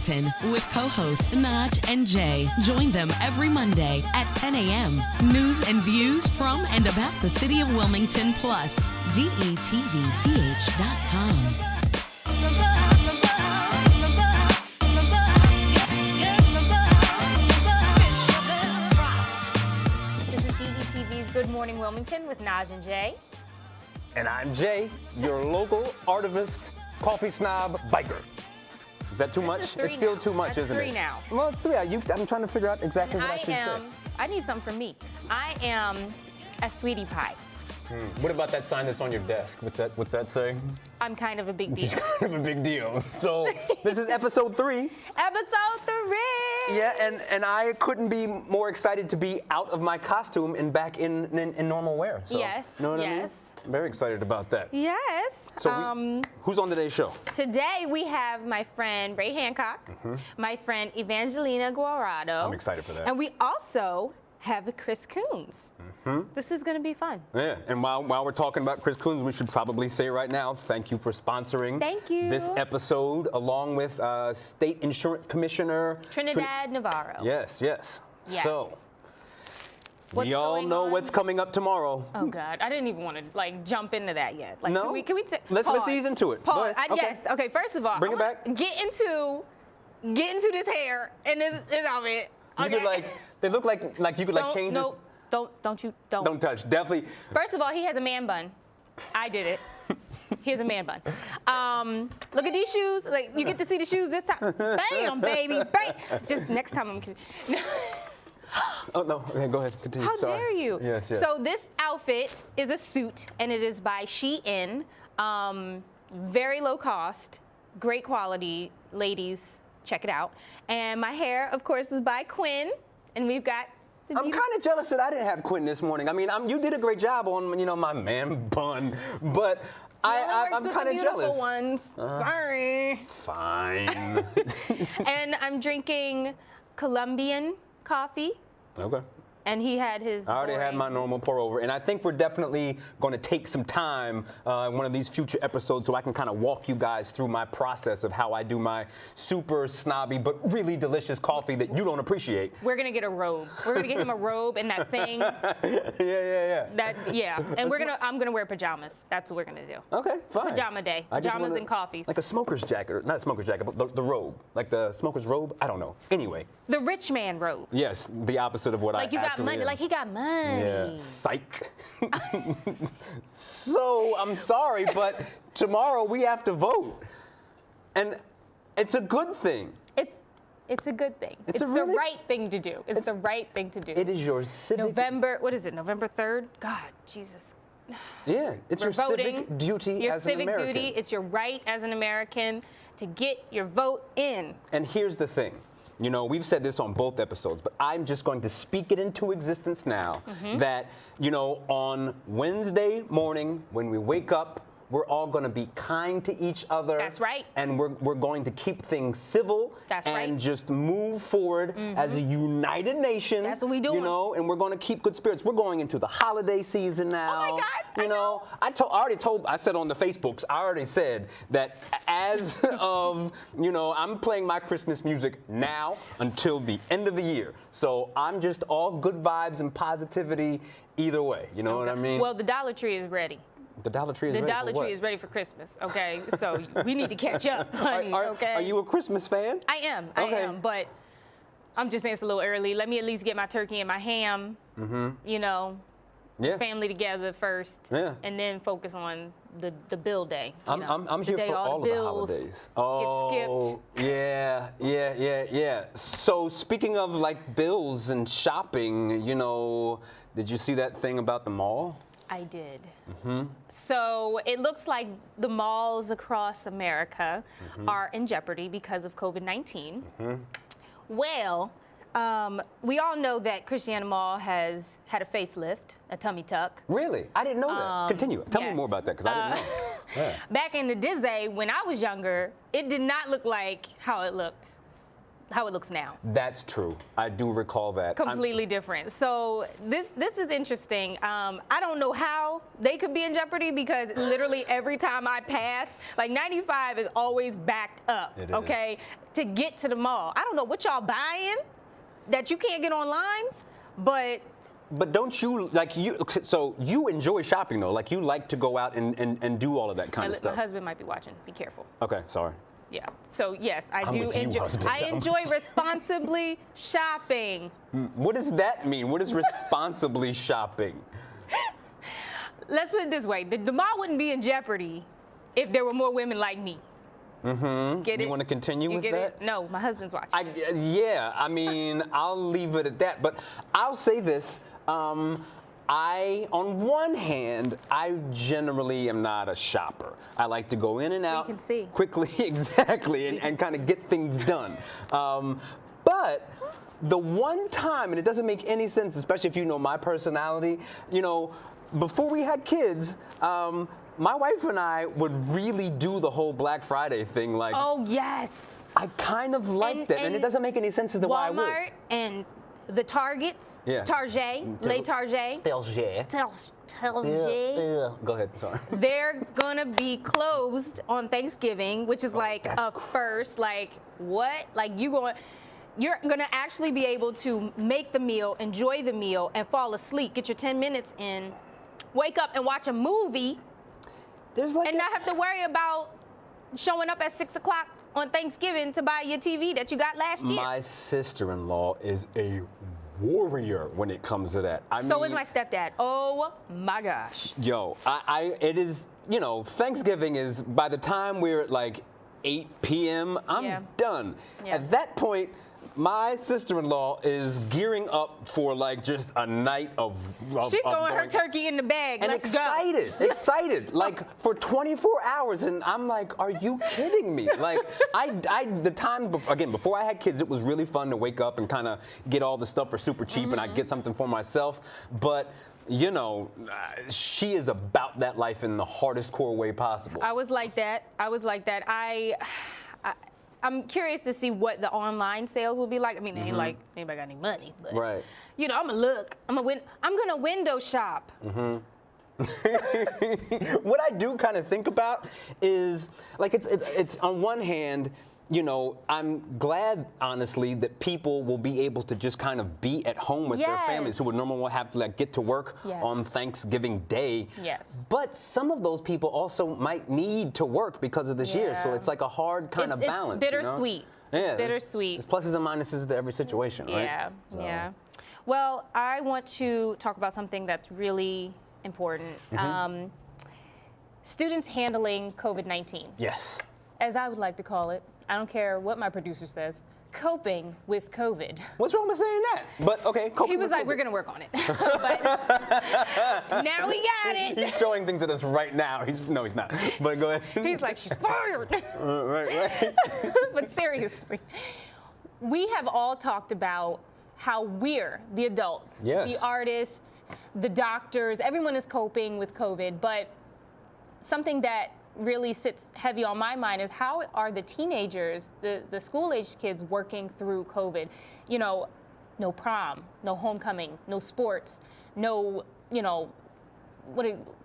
Wilmington with co-hosts Nadj and Jea. Join them every Monday at 10 a.m. News and views from and about the city of Wilmington, plus DETVCH.com. Good Morning Wilmington with Nadj and Jea. And I'm Jay, your local artivist, coffee snob, biker. Is that too much? It's still too much, isn't it? That's three now. Well, it's three. I'm trying to figure out exactly what I should say. I need something from me. I am a sweetie pie. What about that sign that's on your desk? What's that say? I'm kind of a big deal. Kind of a big deal. So this is episode 3. Episode 3! Yeah, and I couldn't be more excited to be out of my costume and back in normal wear. So, yes, you know what I mean? yes. Very excited about that. Yes. So who's on today's show? Today we have my friend Ray Hancock, my friend Evangelina. I'm excited for that. And we also have Chris Coons. This is going to be fun. Yeah, and while we're talking about Chris Coons, we should probably say right now, thank you for sponsoring this episode, along with State Insurance Commissioner Trinidad Navarro. Yes. So, What's we all know what's coming up tomorrow. Oh God, I didn't even want to jump into that yet. No? Can we let's ease into it. Pause. Okay. Yes. Okay. First of all, bring it back. Get into this hair and this outfit. You Okay. could they look like you could change this. No, don't touch. Definitely. First of all, he has a man bun. I did it. He has a man bun. Look at these shoes. You get to see the shoes this time. Bam, baby, bam. Just next time I'm kidding. Oh no. Okay, go ahead. Continue. How Sorry. dare you? Yes. So this outfit is a suit, and it is by Shein. Very low cost, great quality. Ladies, check it out. And my hair, of course, is by Quinn, and we've got. I'm kind of jealous that I didn't have Quinn this morning. I mean, you did a great job on my man bun, but I'm kind of jealous. Beautiful ones. Sorry. Fine. And I'm drinking Colombian coffee. Okay. And he had his. I already had my normal pour over, and I think we're definitely going to take some time in one of these future episodes so I can kind of walk you guys through my process of how I do my super snobby but really delicious coffee that you don't appreciate. We're gonna get a robe. We're gonna get him a robe and that thing. Yeah. And I'm gonna wear pajamas. That's what we're gonna do. Okay, fine. Pajama day. Pajamas and coffees. Like a smoker's jacket, not a smoker's jacket, but the robe, like the smoker's robe. I don't know. Anyway. The rich man robe. Yes, the opposite of what I actually money. am. Like he got money. Yeah, psych. So I'm sorry, but tomorrow we have to vote, and it's a good thing. It's a good thing. It's the right thing to do. It's the right thing to do. It is your civic. November 3rd? God, Jesus. Yeah, it's your voting, civic duty your as an civic American. duty. It's your right as an American to get your vote in. And here's the thing. We've said this on both episodes, but I'm just going to speak it into existence now that, on Wednesday morning when we wake up, we're all going to be kind to each other. That's right. And we're going to keep things civil. That's and right. just move forward as a united nation. That's what we doing. And we're going to keep good spirits. We're going into the holiday season now. Oh my God. I said on the Facebooks, I already said that as of, I'm playing my Christmas music now until the end of the year. So I'm just all good vibes and positivity either way. You know what I mean? Well, the Dollar Tree is ready. The Dollar Tree is ready for what? The Dollar Tree is ready for Christmas, okay? So we need to catch up, honey, okay? Are you a Christmas fan? I am, but I'm just saying it's a little early. Let me at least get my turkey and my ham, family together first, and then focus on the bill day. I'm here for all of the holidays. Oh, get skipped. Yeah. So speaking of bills and shopping, did you see that thing about the mall? I did. So it looks like the malls across America are in jeopardy because of COVID-19. Well, we all know that Christiana Mall has had a facelift, a tummy tuck. Really? I didn't know that. Continue. Tell me more about that because I didn't know. Yeah. Back in the Disney, when I was younger, it did not look like how it looked how it looks now. That's true. I do recall that. Completely different. So this is interesting. I don't know how they could be in jeopardy because literally every time I pass, like 95 is always backed up. It okay, to get to the mall. I don't know what y'all buying that you can't get online, but. But don't you, like, so you enjoy shopping, though? Like, you like to go out and do all of that kind of stuff? My husband might be watching. Be careful. Okay, sorry. Yeah. So, yes, I I'm do with you, enjoy. husband. I enjoy responsibly shopping. What does that mean? What is responsibly shopping? Let's put it this way. The mall wouldn't be in jeopardy if there were more women like me. Mm-hmm. Get it? You want to continue with that? It? No, my husband's watching. Yeah, I mean, I'll leave it at that. But I'll say this. On one hand, I generally am not a shopper. I like to go in and out can see. quickly, exactly, and kind of get things done. But the one time, and it doesn't make any sense, especially if you know my personality, before we had kids, my wife and I would really do the whole Black Friday thing. Like, oh, yes. I kind of like that, and it doesn't make any sense as to why I would. Walmart and the Targets, yeah. Target, Les Target. Target. Go ahead, sorry. They're gonna be closed on Thanksgiving, which is like a first. Like what? Like you're gonna actually be able to make the meal, enjoy the meal, and fall asleep. Get your 10 minutes in, wake up and watch a movie, and not have to worry about showing up at 6 o'clock on Thanksgiving to buy your TV that you got last year. My sister-in-law is a warrior when it comes to that. So is my stepdad. Oh my gosh. Yo, it is, Thanksgiving is, by the time we're at like 8 p.m., I'm done. Yeah. At that point, my sister-in-law is gearing up for like just a night of she's throwing her turkey in the bag. And Let's excited, like for 24 hours. And I'm like, are you kidding me? Like, the time, before I had kids, it was really fun to wake up and kind of get all the stuff for super cheap and I get something for myself. But she is about that life in the hardest core way possible. I was like that. I'm curious to see what the online sales will be like. I mean, ain't like anybody got any money, but right. I'm gonna look. I'm gonna window shop. Mm-hmm. What I do kind of think about is like it's on one hand, I'm glad, honestly, that people will be able to just kind of be at home with their families who would normally have to like get to work on Thanksgiving Day. Yes. But some of those people also might need to work because of this year, so it's like a hard kind of balance. It's bittersweet. Yeah, it's bittersweet. There's pluses and minuses to every situation, right? Yeah, yeah. Well, I want to talk about something that's really important. Students handling COVID-19. Yes. As I would like to call it. I don't care what my producer says. Coping with COVID. What's wrong with saying that? But okay, coping He was with like, COVID. we're gonna work on it. But now we got it. He's throwing things at us right now. No, he's not. But go ahead. He's like, she's fired. Right. But seriously, we have all talked about how we're, the adults, the artists, the doctors, everyone is coping with COVID, but something that really sits heavy on my mind is how are the teenagers, the school-aged kids working through COVID? No prom, no homecoming, no sports, no,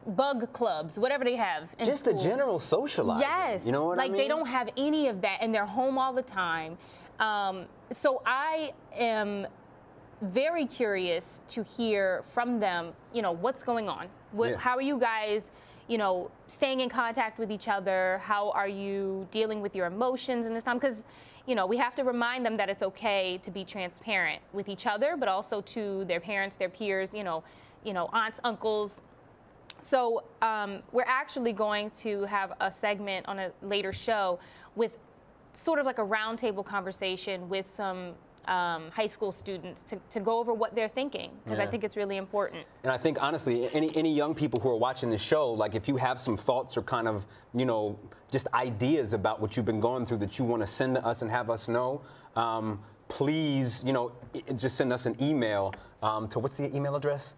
bug clubs, whatever they have in just school. the general socializing. Yes. You know what I mean? Like they don't have any of that and they're home all the time. So I am very curious to hear from them, what's going on? How are you guys staying in contact with each other? How are you dealing with your emotions in this time? Because, we have to remind them that it's okay to be transparent with each other, but also to their parents, their peers, aunts, uncles. So we're actually going to have a segment on a later show with sort of like a roundtable conversation with some high school students to go over what they're thinking, because I think it's really important. And I think, honestly, any young people who are watching this show, like if you have some thoughts or kind of, just ideas about what you've been going through that you want to send to us and have us know, please, just send us an email to, what's the email address?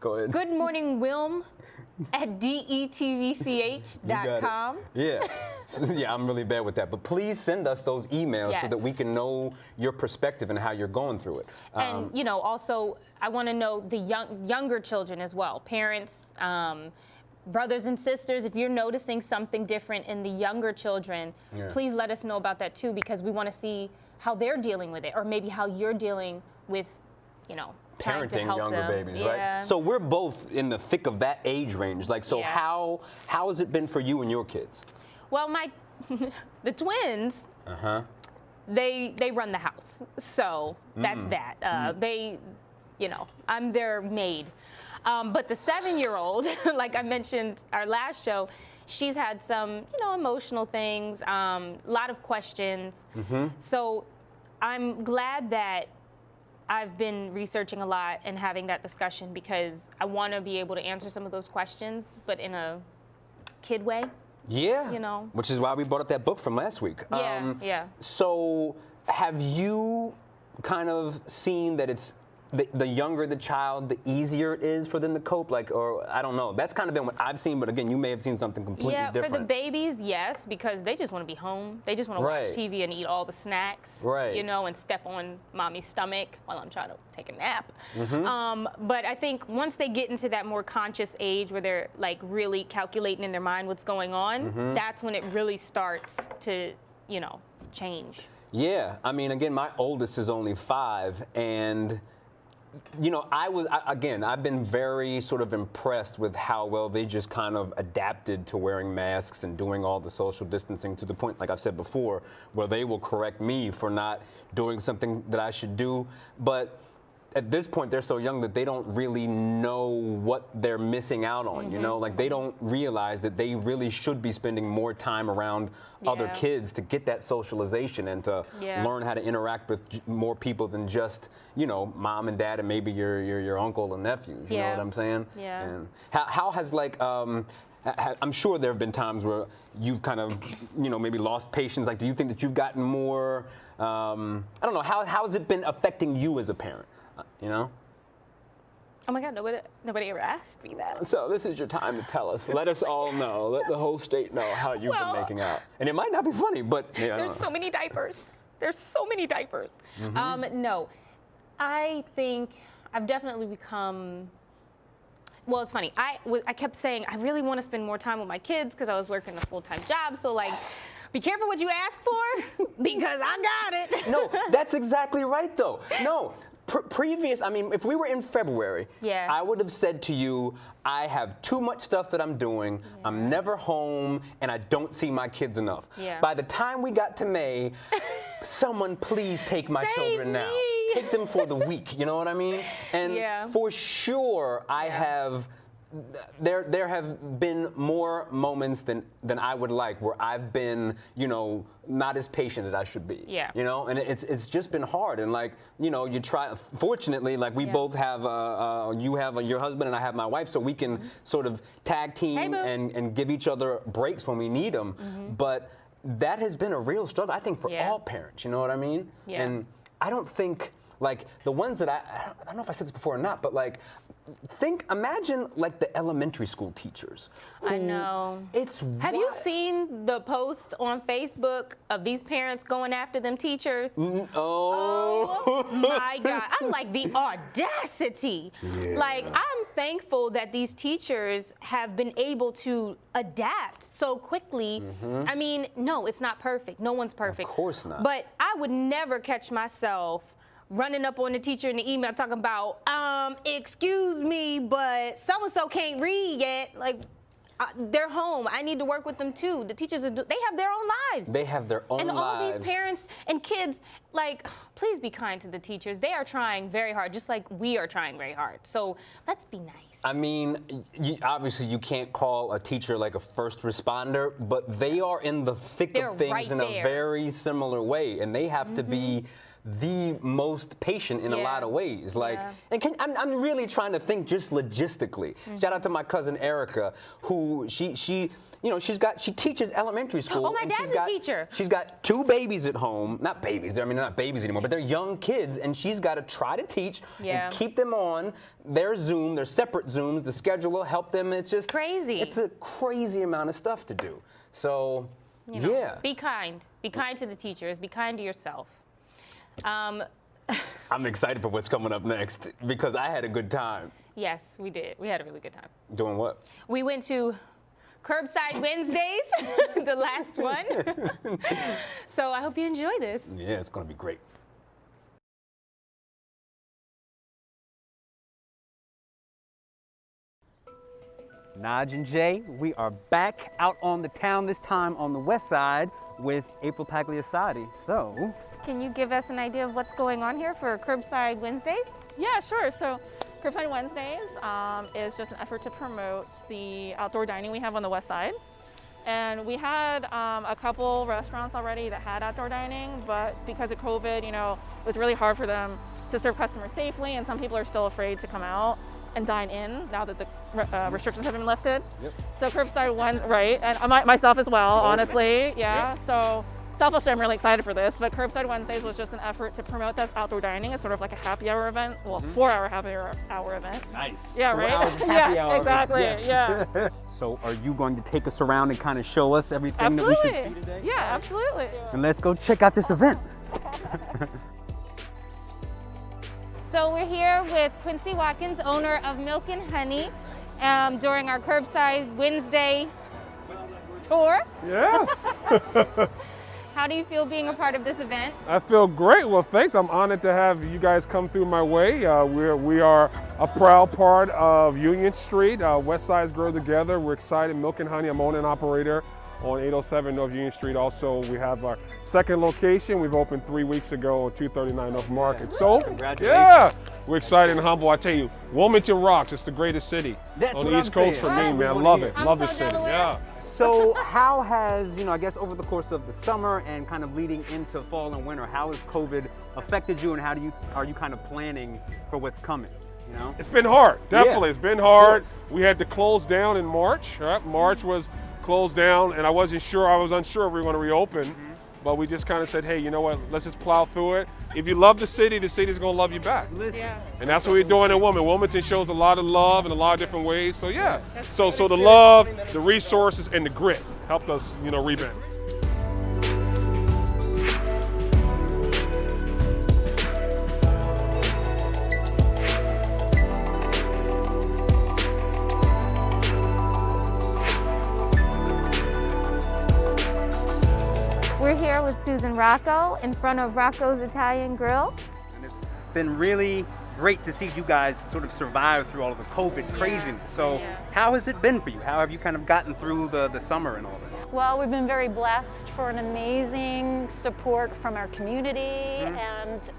Go ahead. Good morning, Wilm at detvch.com. Yeah. Yeah, I'm really bad with that. But please send us those emails so that we can know your perspective and how you're going through it. And, you know, also, I want to know the younger children as well. Parents, brothers and sisters, if you're noticing something different in the younger children, please let us know about that too, because we want to see how they're dealing with it, or maybe how you're dealing with, you know, parenting younger babies, yeah. right? So we're both in the thick of that age range. Like, so how has it been for you and your kids? Well, the twins, they run the house. So that's that. They, you know, I'm their maid. But the 7-year-old, like I mentioned our last show, she's had some, you know, emotional things, a lot of questions. So I'm glad that I've been researching a lot and having that discussion, because I want to be able to answer some of those questions, but in a kid way. Yeah. You know. Which is why we brought up that book from last week. Yeah. So have you kind of seen that it's the younger the child, the easier it is for them to cope? Like, or I don't know. That's kind of been what I've seen, but again, you may have seen something completely different. Yeah, for the babies, yes, because they just want to be home. They just want to watch TV and eat all the snacks, you know, and step on mommy's stomach while I'm trying to take a nap. But I think once they get into that more conscious age where they're like really calculating in their mind what's going on, that's when it really starts to, you know, change. Yeah, I mean, again, my oldest is only 5, and you know, I've been very sort of impressed with how well they just kind of adapted to wearing masks and doing all the social distancing, to the point, like I've said before, where they will correct me for not doing something that I should do. But at this point, they're so young that they don't really know what they're missing out on, you know? Like, they don't realize that they really should be spending more time around other kids to get that socialization and to learn how to interact with more people than just, you know, mom and dad and maybe your uncle and nephews, you know what I'm saying? Yeah. And how has, like, I'm sure there have been times where you've kind of, you know, maybe lost patience. Like, do you think that you've gotten more, I don't know, how has it been affecting you as a parent? You know? Oh my God, nobody ever asked me that. So this is your time to tell us. Let us all know. Let the whole state know how you've been making out. And it might not be funny, but there's so many diapers. There's so many diapers. No, I think I've definitely become. Well, it's funny. I kept saying I really want to spend more time with my kids because I was working a full-time job. So like, be careful what you ask for because I got it. No, that's exactly right though. No. I mean, if we were in February, I would have said to you, I have too much stuff that I'm doing, I'm never home, and I don't see my kids enough. By the time we got to May, someone please take my children now. Take them for the week, you know what I mean? And for sure, I have, there have been more moments than I would like where I've been, you know, not as patient as I should be. You know, and it's just been hard. And like, you know, you try. Fortunately, like we both have, you have your husband and I have my wife, so we can sort of tag team and give each other breaks when we need them. But that has been a real struggle, I think, for all parents. You know what I mean? And I don't think, like, the ones that I don't know if I said this before or not, but like, imagine like the elementary school teachers. I know. It's Have you seen the posts on Facebook of these parents going after them teachers? Oh my God. I'm like, the audacity. Like, I'm thankful that these teachers have been able to adapt so quickly. I mean, no, it's not perfect. No one's perfect. Of course not. But I would never catch myself running up on the teacher in the email talking about, excuse me, but so-and-so can't read yet. Like, they're home. I need to work with them too. The teachers, they have their own lives. They have their own lives. And all these parents and kids, like, please be kind to the teachers. They are trying very hard, just like we are trying very hard. So let's be nice. I mean, obviously you can't call a teacher like a first responder, but they are in the thick of things in a very similar way, and they have to be the most patient in a lot of ways. Like, and I'm really trying to think just logistically. Shout out to my cousin Erica, who she she teaches elementary school. Oh, my and dad's a teacher. She's got 2 babies at home. Not babies. I mean, they're not babies anymore, but they're young kids, and she's got to try to teach and keep them on their Zoom, their separate Zooms. The schedule will help them. It's just crazy. It's a crazy amount of stuff to do. So, yeah. Be kind. Be kind to the teachers. Be kind to yourself. I'm excited for what's coming up next because I had a good time. Yes, we did. We had a really good time. Doing what? We went to Curbside Wednesdays, the last one. So I hope you enjoy this. Yeah, it's going to be great. Nadj and Jea, we are back out on the town, this time on the west side with April Pagliassati. So, can you give us an idea of what's going on here for Curbside Wednesdays? Yeah, sure. So Curbside Wednesdays is just an effort to promote the outdoor dining we have on the west side. And we had a couple restaurants already that had outdoor dining, but because of COVID, it was really hard for them to serve customers safely, and some people are still afraid to come out and dine in now that the restrictions have been lifted. Yep. So Curbside Wednesday, right, and myself as well, honestly, yeah. So selfishly, I'm really excited for this, but Curbside Wednesdays was just an effort to promote that outdoor dining. It's sort of like a happy hour event, well, 4-hour happy hour event. nice. Yeah, 4 right? hours of happy hour. Exactly, Yes. yeah. So are you going to take us around and kind of show us everything that we should see today? Yeah, absolutely. And let's go check out this event. So we're here with Quincy Watkins, owner of Milk and Honey, during our Curbside Wednesday tour. Yes. How do you feel being a part of this event? I feel great. Well, thanks. I'm honored to have you guys come through my way. We are a proud part of Union Street. West Sides grow together. We're excited. Milk and Honey, I'm owner and operator on 807 North Union Street. Also, we have our second location. We've opened 3 weeks ago at 239 North Market. So, yeah, we're excited and humble. I tell you, Wilmington rocks. It's the greatest city on the East Coast for me, man. I love it. Love this city. Yeah. So how has, I guess over the course of the summer and kind of leading into fall and winter, how has COVID affected you, and how are you kind of planning for what's coming? It's been hard, definitely. Yeah. It's been hard. We had to close down in March. Right? March was closed down, and I was unsure if we were going to reopen, but we just kind of said, hey, you know what, let's just plow through it. If you love the city's going to love you back. Yeah. And that's what we're doing in Wilmington. Wilmington shows a lot of love in a lot of different ways. So yeah, so the love, the resources, and the grit helped us, rebound. We're here with Susan Rocco in front of Rocco's Italian Grill. And it's been really great to see you guys sort of survive through all of the COVID craziness. So how has it been for you? How have you kind of gotten through the summer and all that? Well, we've been very blessed for an amazing support from our community, and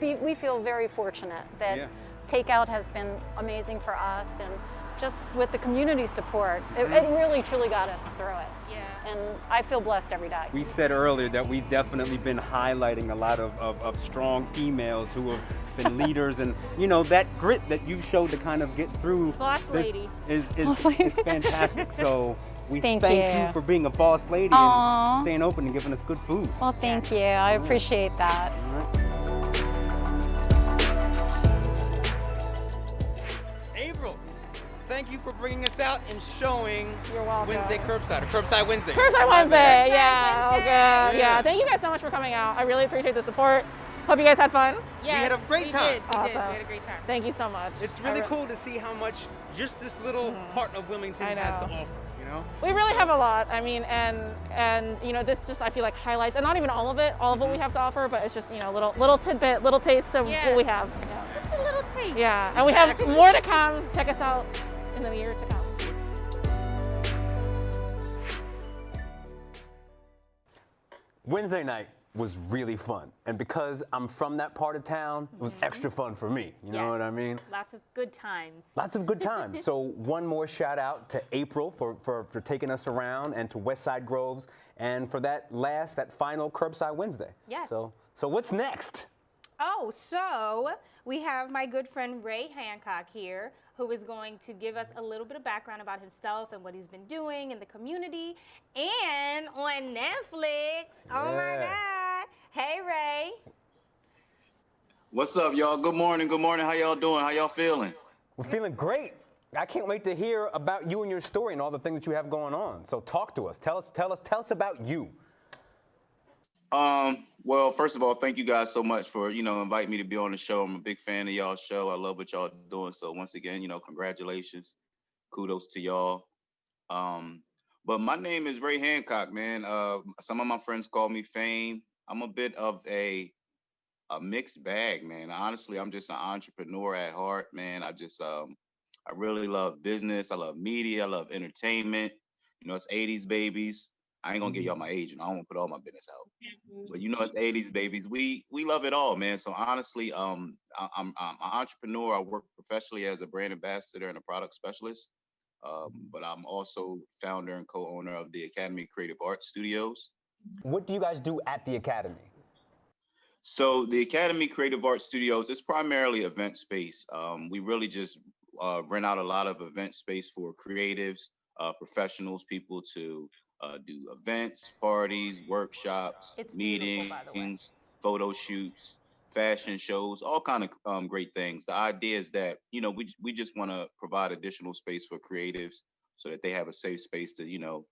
we feel very fortunate that takeout has been amazing for us, and just with the community support, it really truly got us through it. Yeah. And I feel blessed every day. We said earlier that we've definitely been highlighting a lot of strong females who have been leaders, and that grit that you showed to kind of get through Boss this lady. is it's fantastic. So we Thank thank you. you for being a boss lady and staying open and giving us good food. Well, thank you. I appreciate that. April, thank you for bringing us out and showing You're welcome. Wednesday Curbside, or Curbside Wednesday. Curbside Wednesday, yeah, Wednesday. okay, Yeah. yeah. Thank you guys so much for coming out. I really appreciate the support. Hope you guys had fun. Yes, had a great time. We did. Awesome. We had a great time. Thank you so much. It's really cool to see how much just this little part of Wilmington I has to know. offer, We really have a lot. I mean, and this just I feel like highlights, and not even all of what we have to offer, but it's just little tidbit, little taste of what we have. Yeah. Just a little taste. Yeah, and we have more to come. Check us out in the year to come. Wednesday night was really fun, and because I'm from that part of town, it was extra fun for me. You know what I mean? Lots of good times. Lots of good times. So one more shout out to April for taking us around, and to Westside Groves, and for that final Curbside Wednesday. Yes. So what's next? Oh, so we have my good friend Ray Hancock here, who is going to give us a little bit of background about himself and what he's been doing in the community and on Netflix. Oh my God. Hey, Ray. What's up, y'all? Good morning. Good morning. How y'all doing? How y'all feeling? We're feeling great. I can't wait to hear about you and your story and all the things that you have going on. So talk to us. Tell us about you. Well, first of all, thank you guys so much for, inviting me to be on the show. I'm a big fan of y'all's show. I love what y'all doing. So once again, congratulations. Kudos to y'all. But my name is Ray Hancock, man. Some of my friends call me Fame. I'm a bit of a mixed bag, man. Honestly, I'm just an entrepreneur at heart, man. I really love business. I love media. I love entertainment. It's 80s babies. I ain't gonna give y'all my age, and I don't want to put all my business out. But it's 80s babies. We love it all, man. So honestly, I'm an entrepreneur. I work professionally as a brand ambassador and a product specialist. But I'm also founder and co-owner of the Academy Creative Arts Studios. What do you guys do at the Academy? So the Academy Creative Arts Studios is primarily event space. We really just rent out a lot of event space for creatives, professionals, people to do events, parties, workshops, meetings, photo shoots, fashion shows, all kind of great things. The idea is that, we just want to provide additional space for creatives so that they have a safe space to,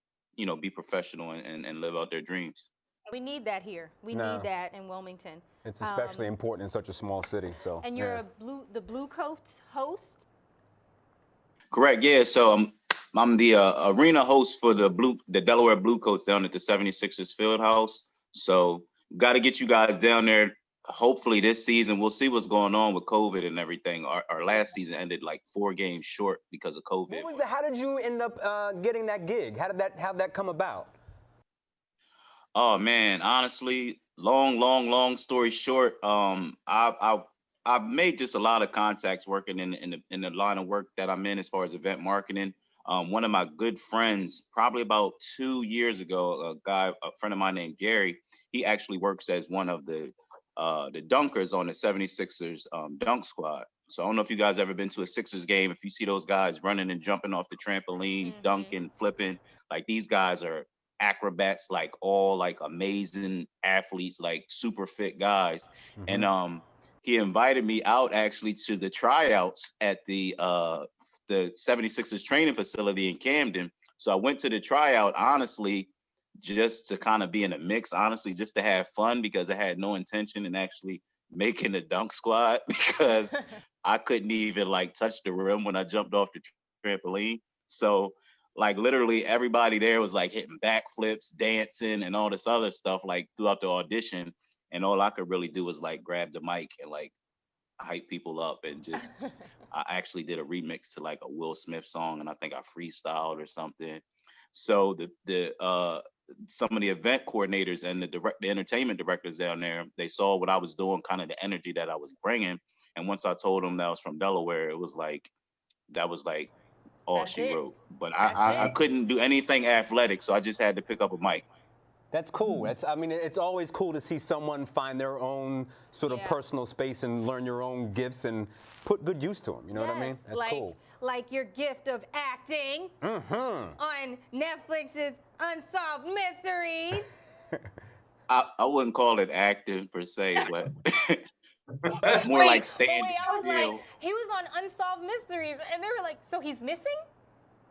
be professional and live out their dreams. We need that here. We need that in Wilmington. It's especially important in such a small city. So. And you're the Blue Coast host? Correct. Yeah. So I'm the arena host for the Delaware Bluecoats down at the 76ers Field House. So got to get you guys down there. Hopefully this season, we'll see what's going on with COVID and everything. Our last season ended like 4 games short because of COVID. How did you end up getting that gig? How'd that come about? Oh man, honestly, long story short, I've made just a lot of contacts working in the line of work that I'm in as far as event marketing. One of my good friends, probably about 2 years ago, a friend of mine named Gary, he actually works as one of the dunkers on the 76ers dunk squad. So I don't know if you guys ever been to a Sixers game. If you see those guys running and jumping off the trampolines, dunking, flipping, like these guys are acrobats, like all like amazing athletes, like super fit guys. And he invited me out actually to the tryouts at the 76ers training facility in Camden. So I went to the tryout, honestly, just to kind of be in the mix, honestly, just to have fun, because I had no intention in actually making the dunk squad because I couldn't even like touch the rim when I jumped off the trampoline. So like literally everybody there was like hitting backflips, dancing, and all this other stuff like throughout the audition. And all I could really do was like grab the mic and like hype people up and just, I actually did a remix to like a Will Smith song, and I think I freestyled or something. So some of the event coordinators and the entertainment directors down there, they saw what I was doing, kind of the energy that I was bringing. And once I told them that I was from Delaware, it was like, that was like, all she wrote. But I couldn't do anything athletic, so I just had to pick up a mic. That's cool. It's always cool to see someone find their own sort of personal space and learn your own gifts and put good use to them. You know what I mean? That's cool. Like your gift of acting on Netflix's Unsolved Mysteries. I wouldn't call it acting per se, but more like standing. Wait, I was like, he was on Unsolved Mysteries, and they were like, so he's missing?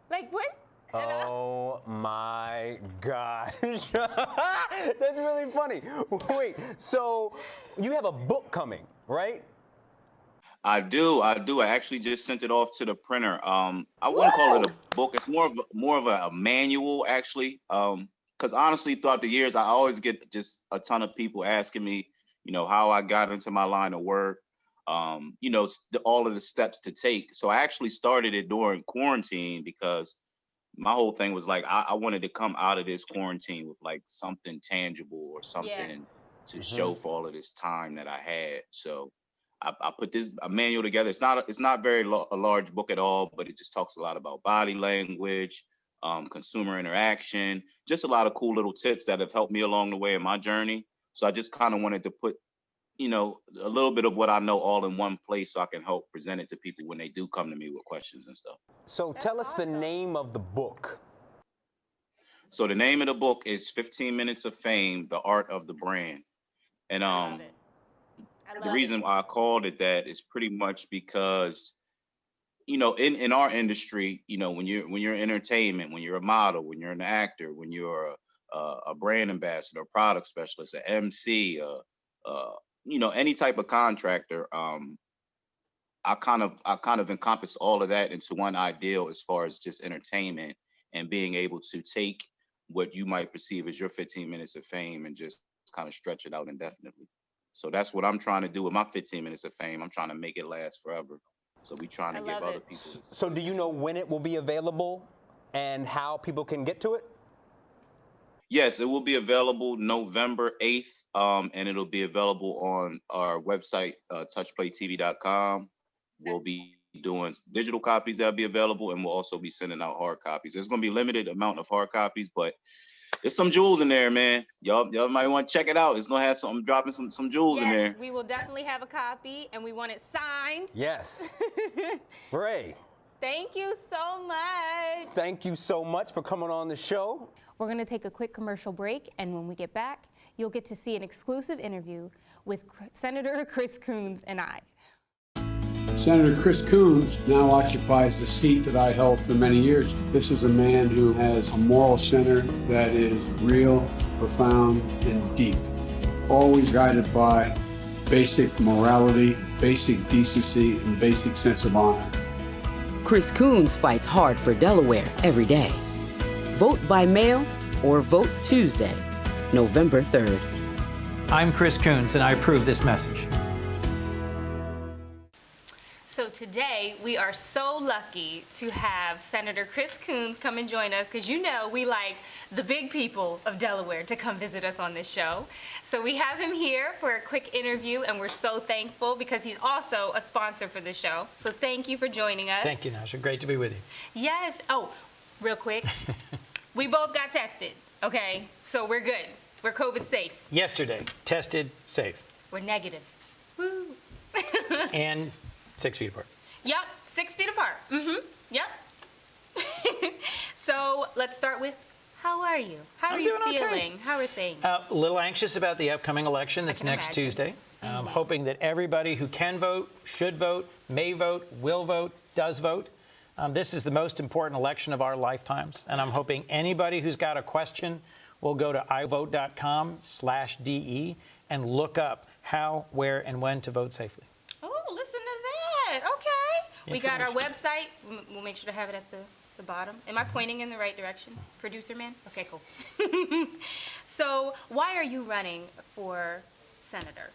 Like, what? Oh my gosh. That's really funny. Wait, so you have a book coming, right? I do. I actually just sent it off to the printer. I wouldn't call it a book. It's more of a manual, actually. Because honestly, throughout the years, I always get just a ton of people asking me, how I got into my line of work, all of the steps to take. So I actually started it during quarantine because my whole thing was like, I wanted to come out of this quarantine with like something tangible or something to show for all of this time that I had. So I put a manual together. It's not very a large book at all, but it just talks a lot about body language, consumer interaction, just a lot of cool little tips that have helped me along the way in my journey. So I just kind of wanted to put, you know, a little bit of what I know all in one place, so I can help present it to people when they do come to me with questions and stuff. So tell us the name of the book. So the name of the book is 15 Minutes of Fame, The Art of the Brand. And the reason why I called it that is pretty much because, you know, in our industry, you know, when you're in entertainment, when you're a model, when you're an actor, when you're a brand ambassador, a product specialist, an MC, you know, any type of contractor, I kind of encompass all of that into one ideal as far as just entertainment and being able to take what you might perceive as your 15 minutes of fame and just kind of stretch it out indefinitely. So that's what I'm trying to do with my 15 minutes of fame. I'm trying to make it last forever. So we trying to give other people. So do you know when it will be available and how people can get to it? Yes, it will be available November 8th, and it'll be available on our website, touchplaytv.com. We'll be doing digital copies that'll be available, and we'll also be sending out hard copies. There's going to be a limited amount of hard copies, but there's some jewels in there, man. Y'all might want to check it out. It's going to have some, I'm dropping some jewels in there. We will definitely have a copy, and we want it signed. Yes. Hooray. Thank you so much. Thank you so much for coming on the show. We're going to take a quick commercial break, and when we get back, you'll get to see an exclusive interview with Senator Chris Coons and I. Senator Chris Coons now occupies the seat that I held for many years. This is a man who has a moral center that is real, profound, and deep, always guided by basic morality, basic decency, and basic sense of honor. Chris Coons fights hard for Delaware every day. Vote by mail or vote Tuesday, November 3rd. I'm Chris Coons, and I approve this message. So today, we are so lucky to have Senator Chris Coons come and join us, because you know we like the big people of Delaware to come visit us on this show. So we have him here for a quick interview, and we're so thankful because he's also a sponsor for the show. So thank you for joining us. Thank you, Nasha. Great to be with you. Yes. Oh, real quick. We both got tested, okay? So we're good. We're COVID safe. Yesterday, tested, safe. We're negative. Woo. And 6 feet apart. Yep, 6 feet apart. Yep. So let's start with, how are you? How are you feeling? Okay. How are things? A little anxious about the upcoming election that's next Tuesday. Hoping that everybody who can vote, should vote, may vote, will vote, does vote. This is the most important election of our lifetimes, and I'm hoping anybody who's got a question will go to ivote.com/DE and look up how, where, and when to vote safely. Oh, listen to that. Okay. We got our website. We'll make sure to have it at the bottom. Am I pointing in the right direction, producer man? Okay, cool. So why are you running for senator?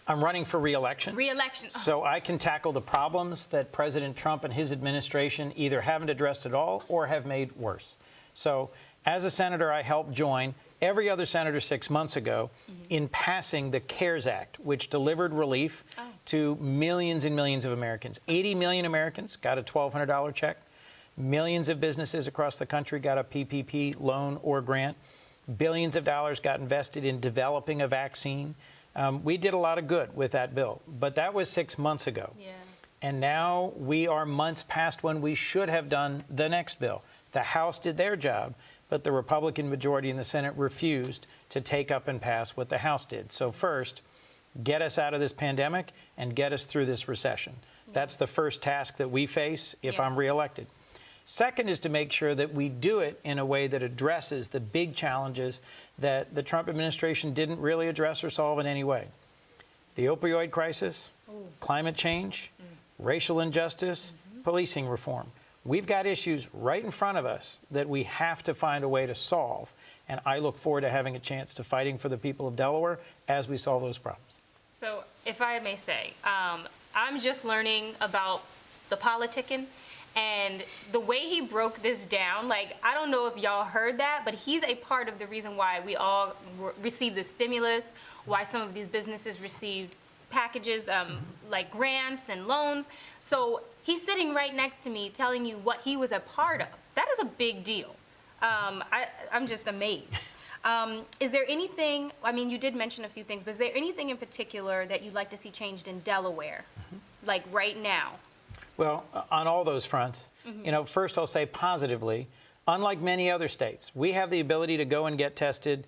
I'm running for re-election. Re-election. Oh. So I can tackle the problems that President Trump and his administration either haven't addressed at all or have made worse. So as a senator, I helped join every other senator 6 months ago in passing the CARES Act, which delivered relief to millions and millions of Americans. 80 million Americans got a $1,200 check. Millions of businesses across the country got a PPP loan or grant. Billions of dollars got invested in developing a vaccine. We did a lot of good with that bill, but that was 6 months ago. Yeah. And now we are months past when we should have done the next bill. The House did their job, but the Republican majority in the Senate refused to take up and pass what the House did. So first, get us out of this pandemic and get us through this recession. Yeah. That's the first task that we face if I'm reelected. Second is to make sure that we do it in a way that addresses the big challenges that the Trump administration didn't really address or solve in any way. The opioid crisis, climate change, racial injustice, policing reform. We've got issues right in front of us that we have to find a way to solve. And I look forward to having a chance to fighting for the people of Delaware as we solve those problems. So if I may say, I'm just learning about the politicking. And the way he broke this down, like, I don't know if y'all heard that, but he's a part of the reason why we all received the stimulus, why some of these businesses received packages, like grants and loans. So he's sitting right next to me telling you what he was a part of. That is a big deal. I'm just amazed. Is there anything, I mean, you did mention a few things, but is there anything in particular that you'd like to see changed in Delaware, like right now? Well, on all those fronts, you know, first I'll say positively, unlike many other states, we have the ability to go and get tested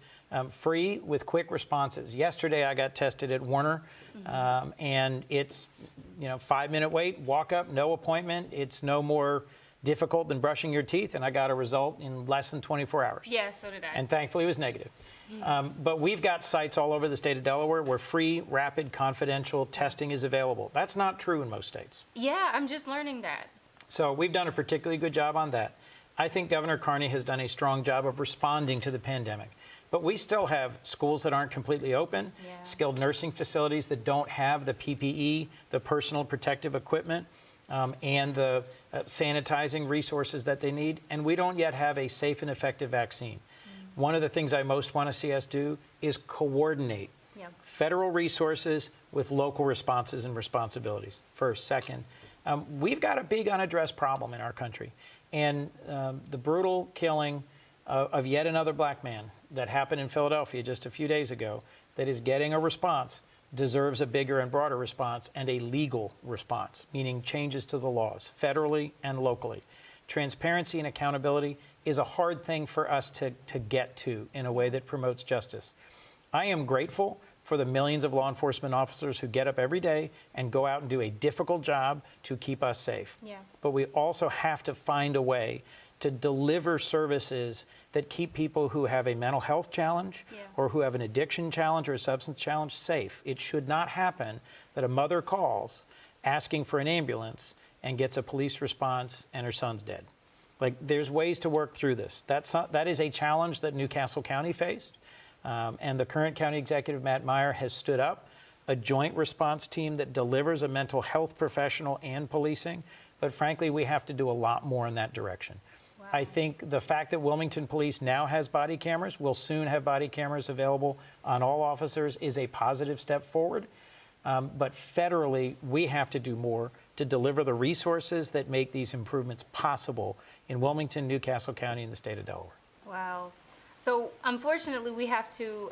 free with quick responses. Yesterday I got tested at Warner, and it's, you know, 5-minute wait, walk up, no appointment. It's no more difficult than brushing your teeth, and I got a result in less than 24 hours. Yeah, so did I. And thankfully it was negative. But we've got sites all over the state of Delaware where free, rapid, confidential testing is available. That's not true in most states. Yeah, I'm just learning that. So we've done a particularly good job on that. I think Governor Carney has done a strong job of responding to the pandemic. But we still have schools that aren't completely open, skilled nursing facilities that don't have the PPE, the personal protective equipment, and the sanitizing resources that they need. And we don't yet have a safe and effective vaccine. One of the things I most want to see us do is coordinate federal resources with local responses and responsibilities. First. Second, we've got a big unaddressed problem in our country. And the brutal killing of yet another black man that happened in Philadelphia just a few days ago that is getting a response deserves a bigger and broader response and a legal response, meaning changes to the laws, federally and locally. Transparency and accountability is a hard thing for us to get to in a way that promotes justice. I am grateful for the millions of law enforcement officers who get up every day and go out and do a difficult job to keep us safe. But we also have to find a way to deliver services that keep people who have a mental health challenge or who have an addiction challenge or a substance challenge safe. It should not happen that a mother calls asking for an ambulance and gets a police response and her son's dead. Like, there's ways to work through this. That is a challenge that Newcastle County faced. And the current county executive, Matt Meyer, has stood up a joint response team that delivers a mental health professional and policing. But frankly, we have to do a lot more in that direction. I think the fact that Wilmington Police now has body cameras, will soon have body cameras available on all officers, is a positive step forward. But federally, we have to do more to deliver the resources that make these improvements possible in Wilmington, Newcastle County, and the state of Delaware. Wow. So unfortunately, we have to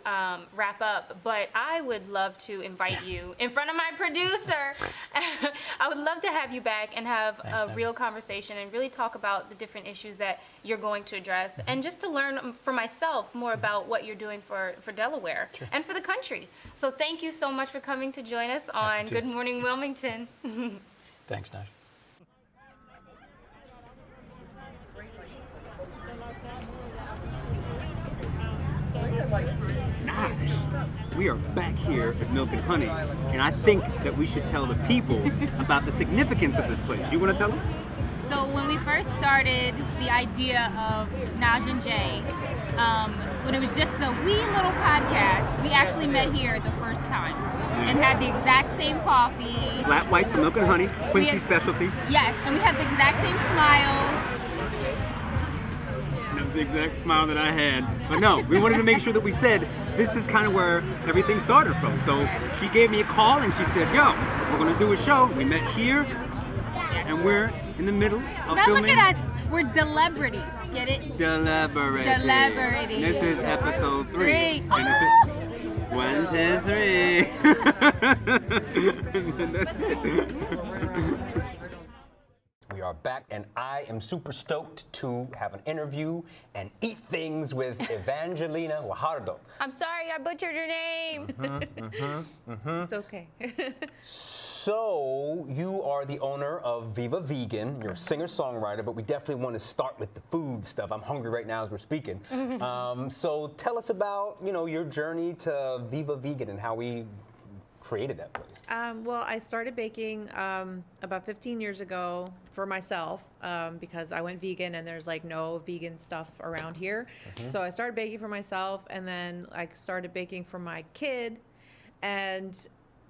wrap up, but I would love to invite you in front of my producer. I would love to have you back and have a real conversation and really talk about the different issues that you're going to address, and just to learn for myself more about what you're doing for Delaware and for the country. So thank you so much for coming to join us on Good Morning Wilmington. Thanks, Nadj. We are back here at Milk and Honey, and I think that we should tell the people about the significance of this place. You want to tell them? So when we first started the idea of Nadj and Jea, when it was just a wee little podcast, we actually met here the first time and had the exact same coffee. Flat white from Milk and Honey, Quincy specialty. Yes, and we had the exact same smiles. That was the exact smile that I had. But no, we wanted to make sure that we said this is kind of where everything started from. So she gave me a call and she said, yo, we're going to do a show. We met here and we're in the middle of now filming. Look at us. We're celebrities. Get it? Celebrities. Celebrities. This is episode 3. And this is 1, 2, 3. That's it. We are back, and I am super stoked to have an interview and eat things with Evangelina Guajardo. I'm sorry, I butchered your name. It's okay. So, you are the owner of Viva Vegan. You're a singer-songwriter, but we definitely want to start with the food stuff. I'm hungry right now as we're speaking. So, tell us about, your journey to Viva Vegan and how we created that place. Well, I started baking about 15 years ago for myself because I went vegan and there's like no vegan stuff around here. So I started baking for myself, and then I started baking for my kid, and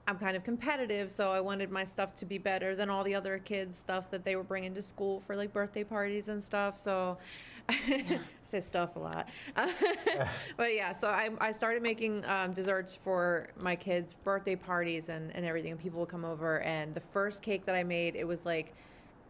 I'm kind of competitive, so I wanted my stuff to be better than all the other kids' stuff that they were bringing to school for like birthday parties and stuff. So I say stuff a lot. But yeah, so I started making desserts for my kids' birthday parties and everything. And people would come over, and the first cake that I made, it was like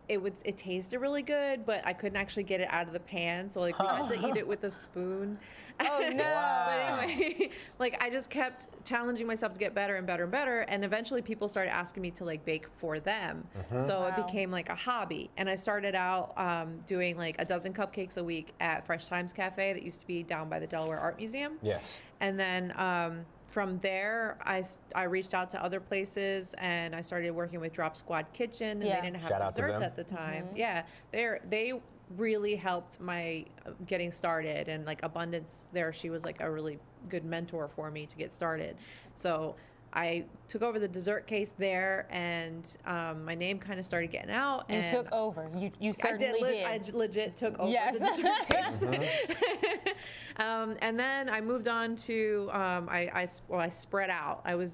it tasted really good, but I couldn't actually get it out of the pan, so like we had to eat it with a spoon. Oh no! But anyway, like I just kept challenging myself to get better and better and better, and eventually people started asking me to like bake for them. So it became like a hobby, and I started out doing like a dozen cupcakes a week at Fresh Times Cafe that used to be down by the Delaware Art Museum. Yes. And then from there, I reached out to other places, and I started working with Drop Squad Kitchen, and they didn't have Shout out to desserts them. at the time. Yeah, they really helped my getting started, and like Abundance there, she was like a really good mentor for me to get started. So I took over the dessert case there, and my name kind of started getting out. You took over. You certainly did. I legit took over Yes. the dessert case. And then I moved on to I spread out. I was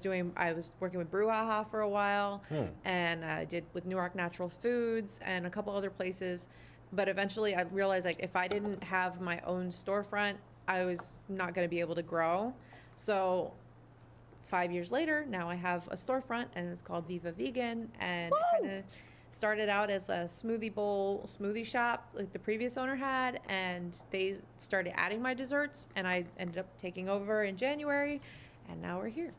working with Brouhaha for a while, and I did with Newark Natural Foods and a couple other places. But eventually, I realized like if I didn't have my own storefront, I was not going to be able to grow. So 5 years later, now I have a storefront, and it's called Viva Vegan, and it kind of started out as a smoothie bowl smoothie shop like the previous owner had, and they started adding my desserts, and I ended up taking over in January, and now we're here.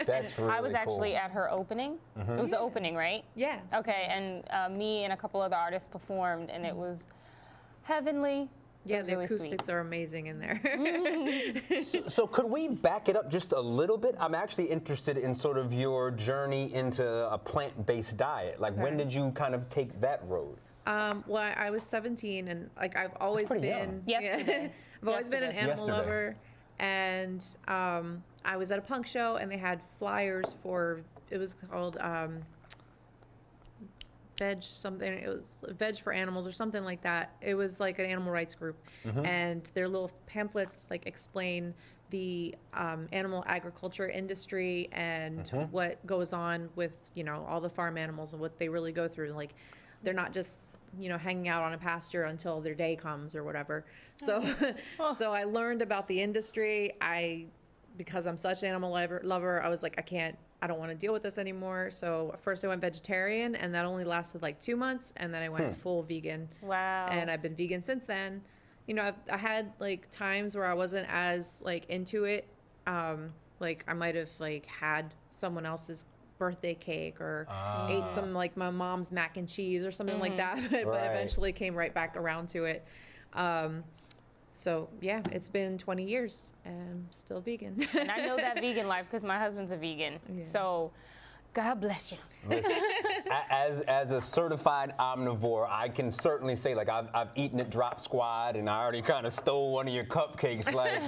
That's really I was actually cool. at her opening. It was the opening, right? Yeah. Okay, and me and a couple other artists performed, and it was heavenly. Yeah, It was the really acoustics sweet. are amazing in there. So could we back it up just a little bit? I'm actually interested in sort of your journey into a plant-based diet. Like, when did you kind of take that road? Well, I was 17, and like I've always pretty been young. Yesterday. I've always been an animal Yesterday. lover, and I was at a punk show, and they had flyers for, it was called Veg something. It was Veg for Animals or something like that. It was like an animal rights group, and their little pamphlets like explain the animal agriculture industry and what goes on with all the farm animals and what they really go through. Like they're not just hanging out on a pasture until their day comes or whatever. So so I learned about the industry. Because I'm such an animal lover, I was like, I don't want to deal with this anymore. So first I went vegetarian, and that only lasted like 2 months, and then I went full vegan. Wow. And I've been vegan since then. I had like times where I wasn't as like into it. Like I might have like had someone else's birthday cake or ate some like my mom's mac and cheese or something like that, but eventually came right back around to it. So yeah, it's been 20 years and I'm still vegan. And I know that vegan life because my husband's a vegan. Yeah. So God bless you. Listen, as a certified omnivore, I can certainly say, like, I've eaten at Drop Squad, and I already kind of stole one of your cupcakes. Like,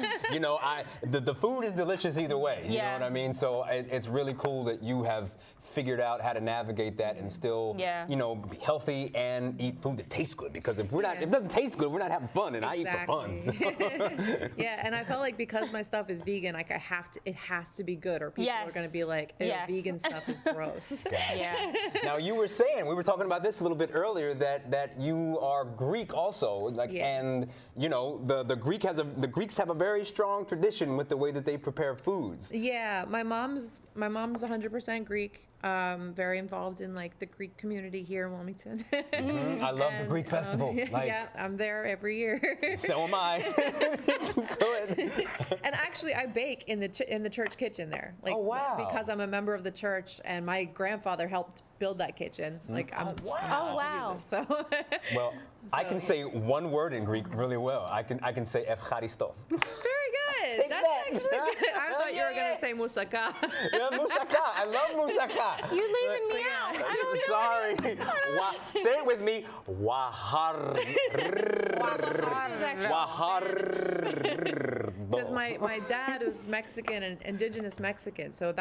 the food is delicious either way. You know what I mean? So it's really cool that you have figured out how to navigate that and still, be healthy and eat food that tastes good. Because if if it doesn't taste good, we're not having fun, and I eat for fun. So. Yeah, and I felt like because my stuff is vegan, like it has to be good, or people are going to be like, vegan stuff is gross. Yeah. Now you were saying, we were talking about this a little bit earlier, that you are Greek also, and the Greeks have a very strong tradition with the way that they prepare foods. Yeah, my mom's 100% Greek. Very involved in like the Greek community here in Wilmington. I love the Greek festival. Yeah, I'm there every year. So am I. And actually, I bake in the church kitchen there. Like, oh wow! Because I'm a member of the church, and my grandfather helped build that kitchen. Like, I'm wow! So well, I can say one word in Greek really well. I can say Evcharisto. Very good. That's actually good. I thought you were gonna say moussaka. Yeah, moussaka. I love moussaka. You're leaving me out. I don't Sorry. Say it with me. Wahar. Because my dad was Mexican and indigenous Mexican, so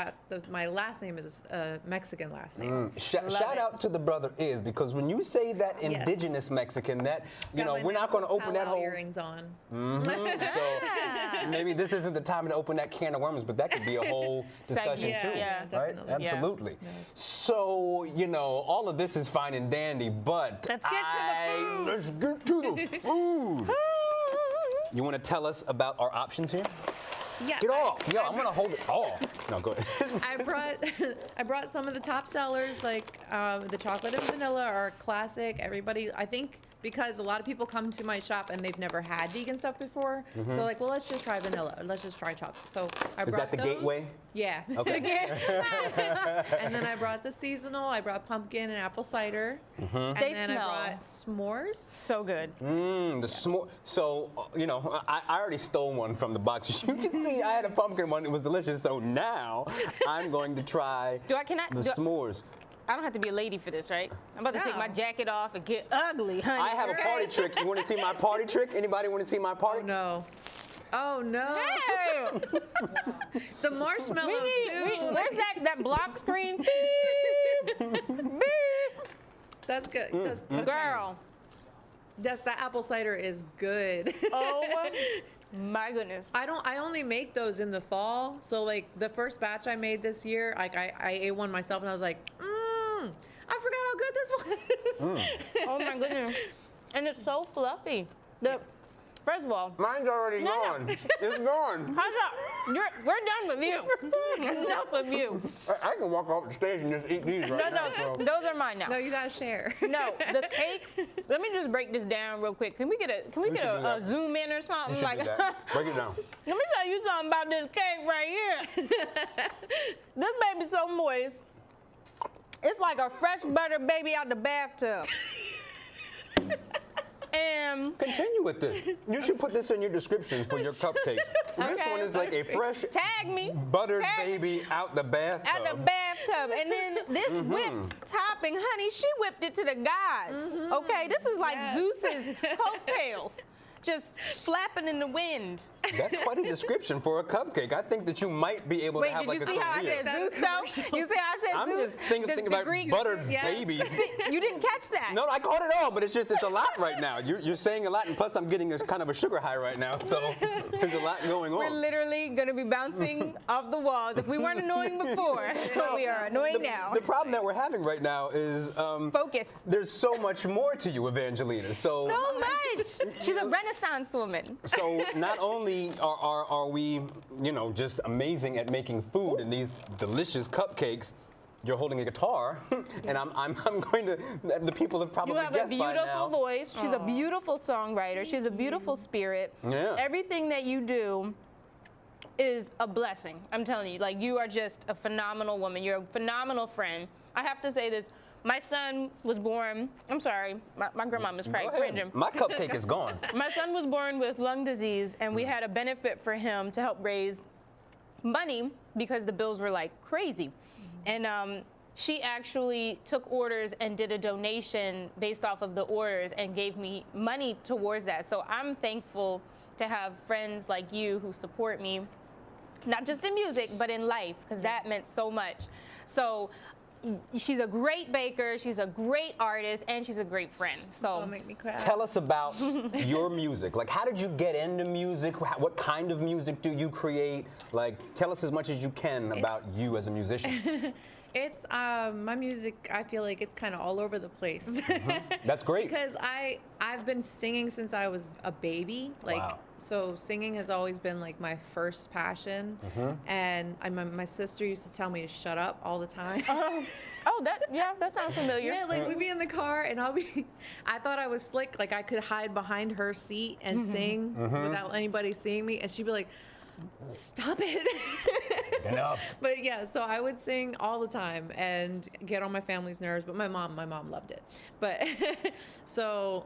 my last name is a Mexican last name. Shout out to the brother Is, because when you say that indigenous Mexican, that we're not going to open that whole earrings on. So maybe this isn't the time to open that can of worms, but that could be a whole discussion too, right? Absolutely. Yeah. So all of this is fine and dandy, but let's get to the food. You want to tell us about our options here? Yeah, Get off. Yo, I'm gonna hold it. Oh. No, go ahead. I brought some of the top sellers, like the chocolate and vanilla are classic. Everybody, I think, because a lot of people come to my shop and they've never had vegan stuff before. So like, well, let's just try vanilla, or let's just try chocolate. So I Is brought that the those. gateway? Yeah. Okay. And then I brought the seasonal. I brought pumpkin and apple cider. And They then smell I brought s'mores. so good. The s'more. So, you know, I already stole one from the box. You can see I had a pumpkin one. It was delicious. So now I'm going to try the s'mores. I don't have to be a lady for this, right? I'm about to take No. my jacket off and get ugly, honey. I have a party trick. You want to see my party trick? Anybody want to see my party? Oh no. Oh no. Hey! The marshmallow too. Where's that block screen? That's good. That's good. Girl. That apple cider is good. Oh my goodness. I only make those in the fall. So like the first batch I made this year, like I ate one myself and I was like, I forgot how good this was. Oh my goodness. And it's so fluffy. First of all, Mine's already gone. It's gone. we're done with you. Enough of you. I can walk off the stage and just eat these right now. No, those are mine now. No, you gotta share. No, the cake. Let me just break this down real quick. Can we get a zoom in or something? Break it down. Let me tell you something about this cake right here. This baby's so moist. It's like a fresh butter baby out the bathtub. And continue with this. You should put this in your descriptions for your cupcakes. This one is like a fresh buttered baby out the bathtub. Out the bathtub. And then this whipped topping, honey, she whipped it to the gods. Okay, this is like Zeus's coattails. Just flapping in the wind. That's quite a description for a cupcake. I think that you might be able to have like a career. Wait, did you see how I said Zeus though? You see how I said I'm Zeus? just thinking about buttered babies. You didn't catch that. No, I caught it all, but it's a lot right now. You're saying a lot, and plus I'm getting a kind of a sugar high right now, so there's a lot going on. We're literally going to be bouncing off the walls. If we weren't annoying before, we are annoying now. The problem that we're having right now is focus. There's so much more to you, Evangelina. So much. She's a Renaissance woman. So not only are we, you know, just amazing at making food and these delicious cupcakes, you're holding a guitar, and I'm going to. The people have probably guessed by now. You have a beautiful voice. She's a beautiful songwriter. She's a beautiful spirit. Yeah. Everything that you do is a blessing. I'm telling you, like you are just a phenomenal woman. You're a phenomenal friend. I have to say this. My son was born, I'm sorry, my grandmama's probably cringing. My cupcake is gone. My son was born with lung disease, and we had a benefit for him to help raise money because the bills were like crazy. And she actually took orders and did a donation based off of the orders and gave me money towards that. So I'm thankful to have friends like you who support me, not just in music, but in life, because that meant so much. So she's a great baker, she's a great artist, and she's a great friend. So Don't make me cry. Tell us about your music. Like, how did you get into music? What kind of music do you create? Like, tell us as much as you can about you as a musician. It's my music. I feel like it's kind of all over the place. That's great. Because I've been singing since I was a baby. Like so, singing has always been like my first passion. And my sister used to tell me to shut up all the time. That sounds familiar. Yeah, like we'd be in the car and I thought I was slick. Like I could hide behind her seat and sing without anybody seeing me, and she'd be like, stop it. Enough. But yeah, so I would sing all the time and get on my family's nerves, but my mom loved it. But so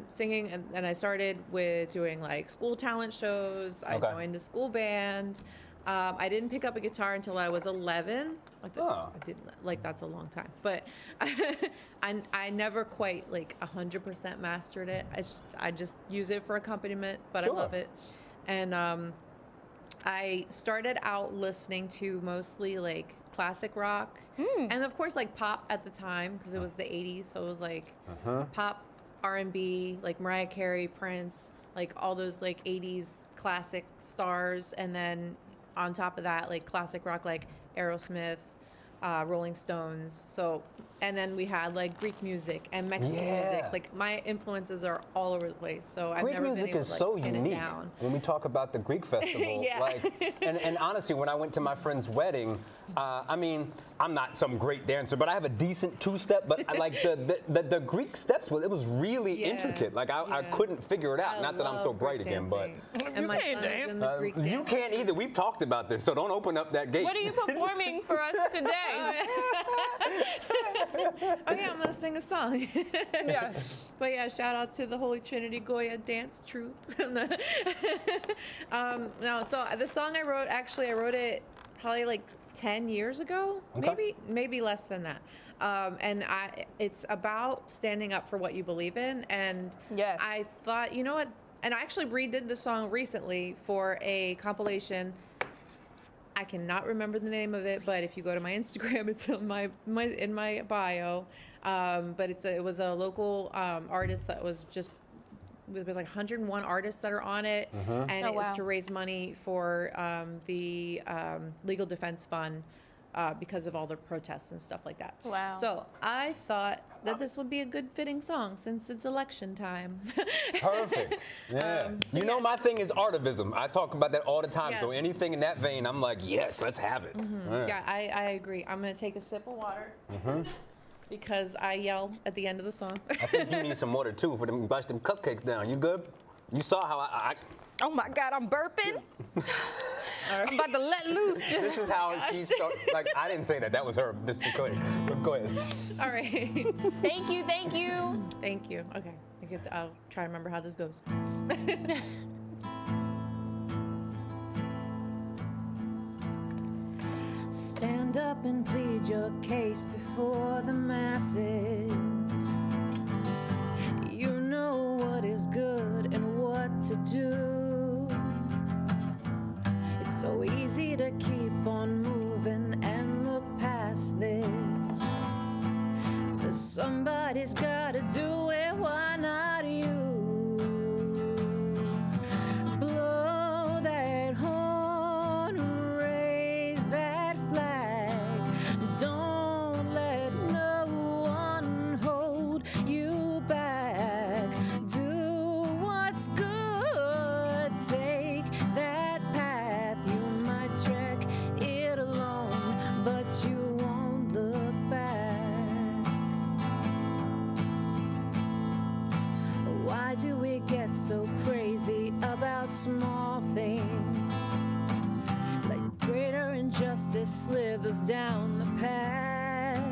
singing, and I started with doing like school talent shows. I joined the school band. I didn't pick up a guitar until I was 11. I didn't, like, that's a long time, but I never quite like 100% mastered it. I just use it for accompaniment, but I love it. And I started out listening to mostly like classic rock and of course like pop at the time because it was the 80s, so it was like pop, R&B, like Mariah Carey, Prince, like all those like 80s classic stars, and then on top of that like classic rock like Aerosmith, Rolling Stones. So and then we had like Greek music and Mexican music. Like my influences are all over the place. So I've Greek never music been able is to so pin it unique. down. When we talk about the Greek festival, and honestly, when I went to my friend's wedding, I mean, I'm not some great dancer, but I have a decent two-step. But I like the Greek steps. It was really intricate. Like I couldn't figure it out. Not that I'm so bright again, but and my son is in the Greek dance. You can't either. We've talked about this, so don't open up that gate. What are you performing for us today? Oh yeah, I'm gonna sing a song. Yes. But yeah, shout out to the Holy Trinity Goya Dance Troupe. No, so the song I wrote, actually I wrote it probably like 10 years ago, maybe less than that. And it's about standing up for what you believe in. And I thought, you know what? And I actually redid the song recently for a compilation. I cannot remember the name of it, but if you go to my Instagram, it's on in my bio. But it was a local artist that was just. There was like 101 artists that are on it, and it was to raise money for the Legal Defense Fund because of all the protests and stuff like that. Wow. So I thought that this would be a good fitting song since it's election time. Perfect. Yeah. You know, my thing is artivism. I talk about that all the time. So anything in that vein, I'm like, yes, let's have it. Yeah, I agree. I'm going to take a sip of water. Because I yell at the end of the song. I think you need some water too for them brush them cupcakes down. You good? You saw how I oh my God, I'm burping. I'm about to let loose. This is how she started. Like, I didn't say that. That was her. This is clear. But go ahead. All right. Thank you, thank you. Thank you. Okay. I'll try to remember how this goes. Stand up and plead your case before the masses. You know what is good and what to do. It's so easy to keep on moving and look past this. But somebody's gotta do it, why not you? Blow that horn, raise that flag. Don't let no one hold you back. Do what's good, take that path. You might trek it alone, but you won't look back. Why do we get so crazy about small things? Like greater injustice slithers down the path.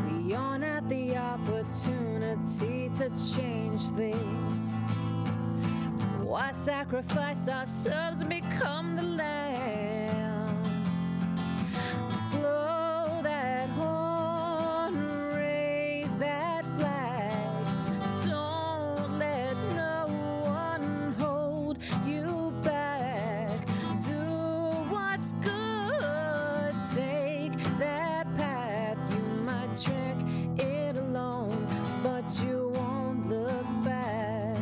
We yawn at the opportunity to change things. Why sacrifice ourselves and become the lamb? Blow that horn, raise that flag. Don't let no one hold you back. Do what's good, take that path. You might trek it alone, but you won't look back.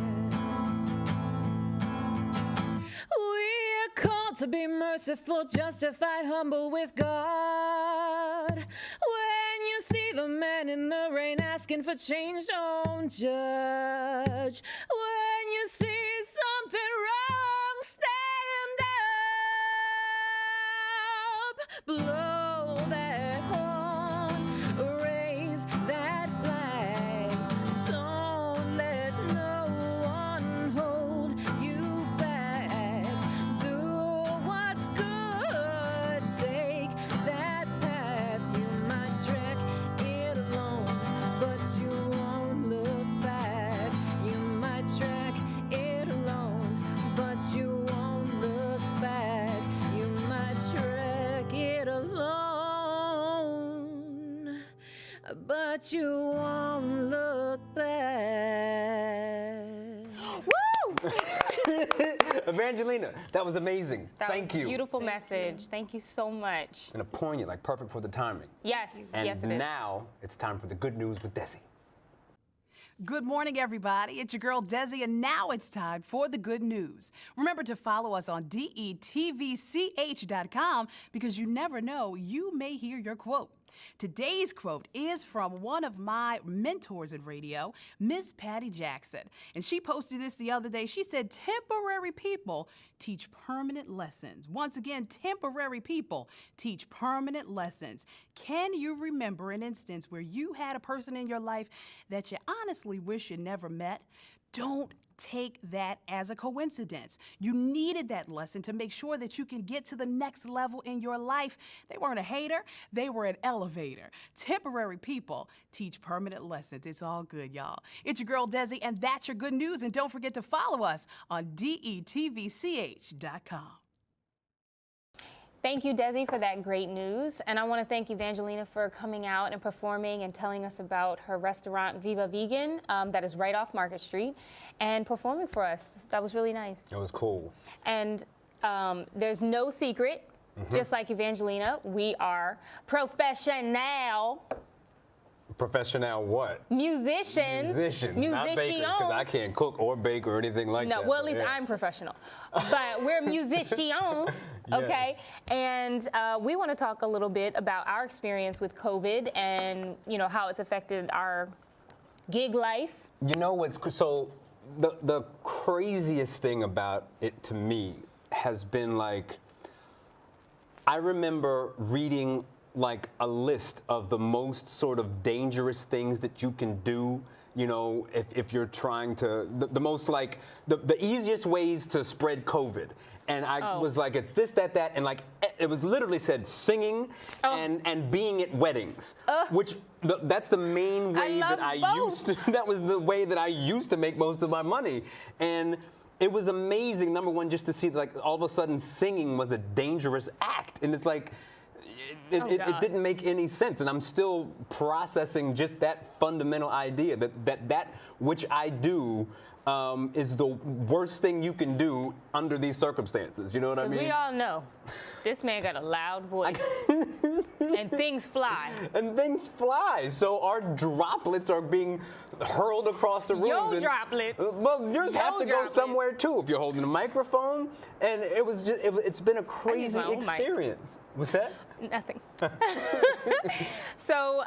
We're called to be merciful, justified, humble with God. When you see the man in the rain asking for change, don't judge. When you see something wrong, stand up. Blow that horn, raise that flag. Don't let no one hold you back. Do what's good, take that path. You might trek it alone, but you won't look back. You might trek it alone, but you won't look back. You might trek it alone, but you won't look back. Woo! Evangelina, that was amazing. Thank you. Beautiful message. Thank you so much. And poignant, like perfect for the timing. Yes, And yes it is. now it's time for the good news with Desi. Good morning, everybody. It's your girl, Desi, and now it's time for the good news. Remember to follow us on DETVCH.com because you never know, you may hear your quote. Today's quote is from one of my mentors in radio, Miss Patty Jackson. And she posted this the other day. She said, temporary people teach permanent lessons. Once again, temporary people teach permanent lessons. Can you remember an instance where you had a person in your life that you honestly wish you never met? Don't take that as a coincidence. You needed that lesson to make sure that you can get to the next level in your life. They weren't a hater, they were an elevator. Temporary people teach permanent lessons. It's all good, y'all. It's your girl Desi, and that's your good news. And don't forget to follow us on DETVCH.com. Thank you, Desi, for that great news. And I want to thank Evangelina for coming out and performing and telling us about her restaurant, Viva Vegan, that is right off Market Street, and performing for us. That was really nice. It was cool. And there's no secret, just like Evangelina, we are professional. Professional what? Musicians. Not bakers, because I can't cook or bake or anything like that. No, well, at least I'm professional. But we're musicians, okay? Yes. And we want to talk a little bit about our experience with COVID and, you know, how it's affected our gig life. You know what's so the craziest thing about it to me has been, like, I remember reading like a list of the most sort of dangerous things that you can do, you know, if you're trying to, the most, like, the easiest ways to spread COVID. And I was like, it's this, that, and like, it was literally said singing and being at weddings, which that's the main way that I used to, that was the way that I used to make most of my money. And it was amazing, number one, just to see, like, all of a sudden singing was a dangerous act. And it's like, it didn't make any sense, and I'm still processing just that fundamental idea that which I do is the worst thing you can do under these circumstances. You know what I mean? We all know this man got a loud voice, and things fly. And things fly. So our droplets are being hurled across the room. Your droplets. Well, yours have to go somewhere too if you're holding a microphone. And it was just, it's been a crazy experience. What's that? Nothing. So,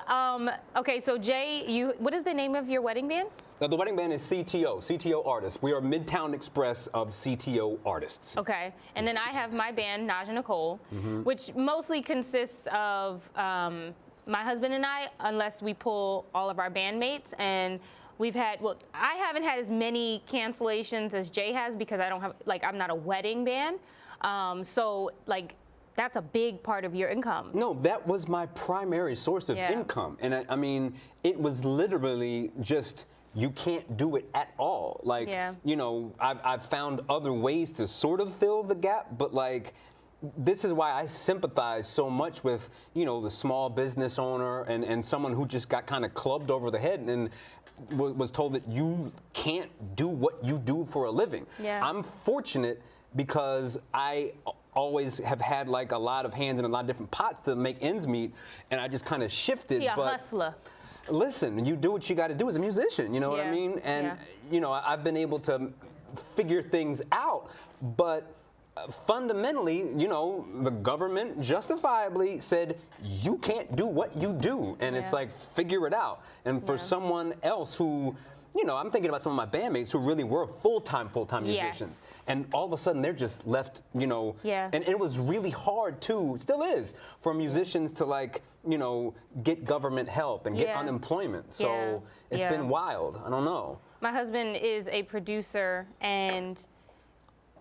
okay, so Jay, what is the name of your wedding band? Now, the wedding band is CTO Artists. We are Midtown Express of CTO Artists. Okay, and then I have my band, Nadj and Nicole, which mostly consists of my husband and I, unless we pull all of our bandmates. And we've had, well, I haven't had as many cancellations as Jay has because I don't have, like, I'm not a wedding band. So, like, that's a big part of your income. No, that was my primary source of income. And I mean, it was literally just, you can't do it at all. Like, you know, I've found other ways to sort of fill the gap, but, like, this is why I sympathize so much with, you know, the small business owner and someone who just got kind of clubbed over the head and was told that you can't do what you do for a living. I'm fortunate because I always have had, like, a lot of hands in a lot of different pots to make ends meet, and I just kind of shifted. Be a hustler. Listen, you do what you got to do as a musician, you know what I mean? And, you know, I've been able to figure things out, but fundamentally, you know, the government justifiably said, you can't do what you do. And it's like, figure it out. And for someone else who, you know, I'm thinking about some of my bandmates who really were full-time musicians. And all of a sudden, they're just left, you know. And it was really hard, too, still is, for musicians to, like, you know, get government help and get unemployment. So it's been wild. I don't know. My husband is a producer, and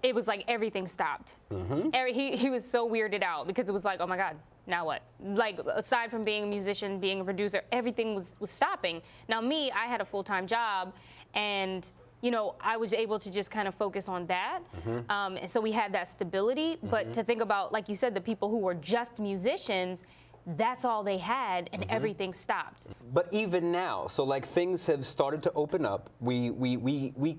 it was like everything stopped. He was so weirded out because it was like, oh my God, now what? Like, aside from being a musician, being a producer, everything was stopping. Now me, I had a full-time job, and, you know, I was able to just kind of focus on that. And so we had that stability. But to think about, like you said, the people who were just musicians, that's all they had, and everything stopped. But even now, so, like, things have started to open up. We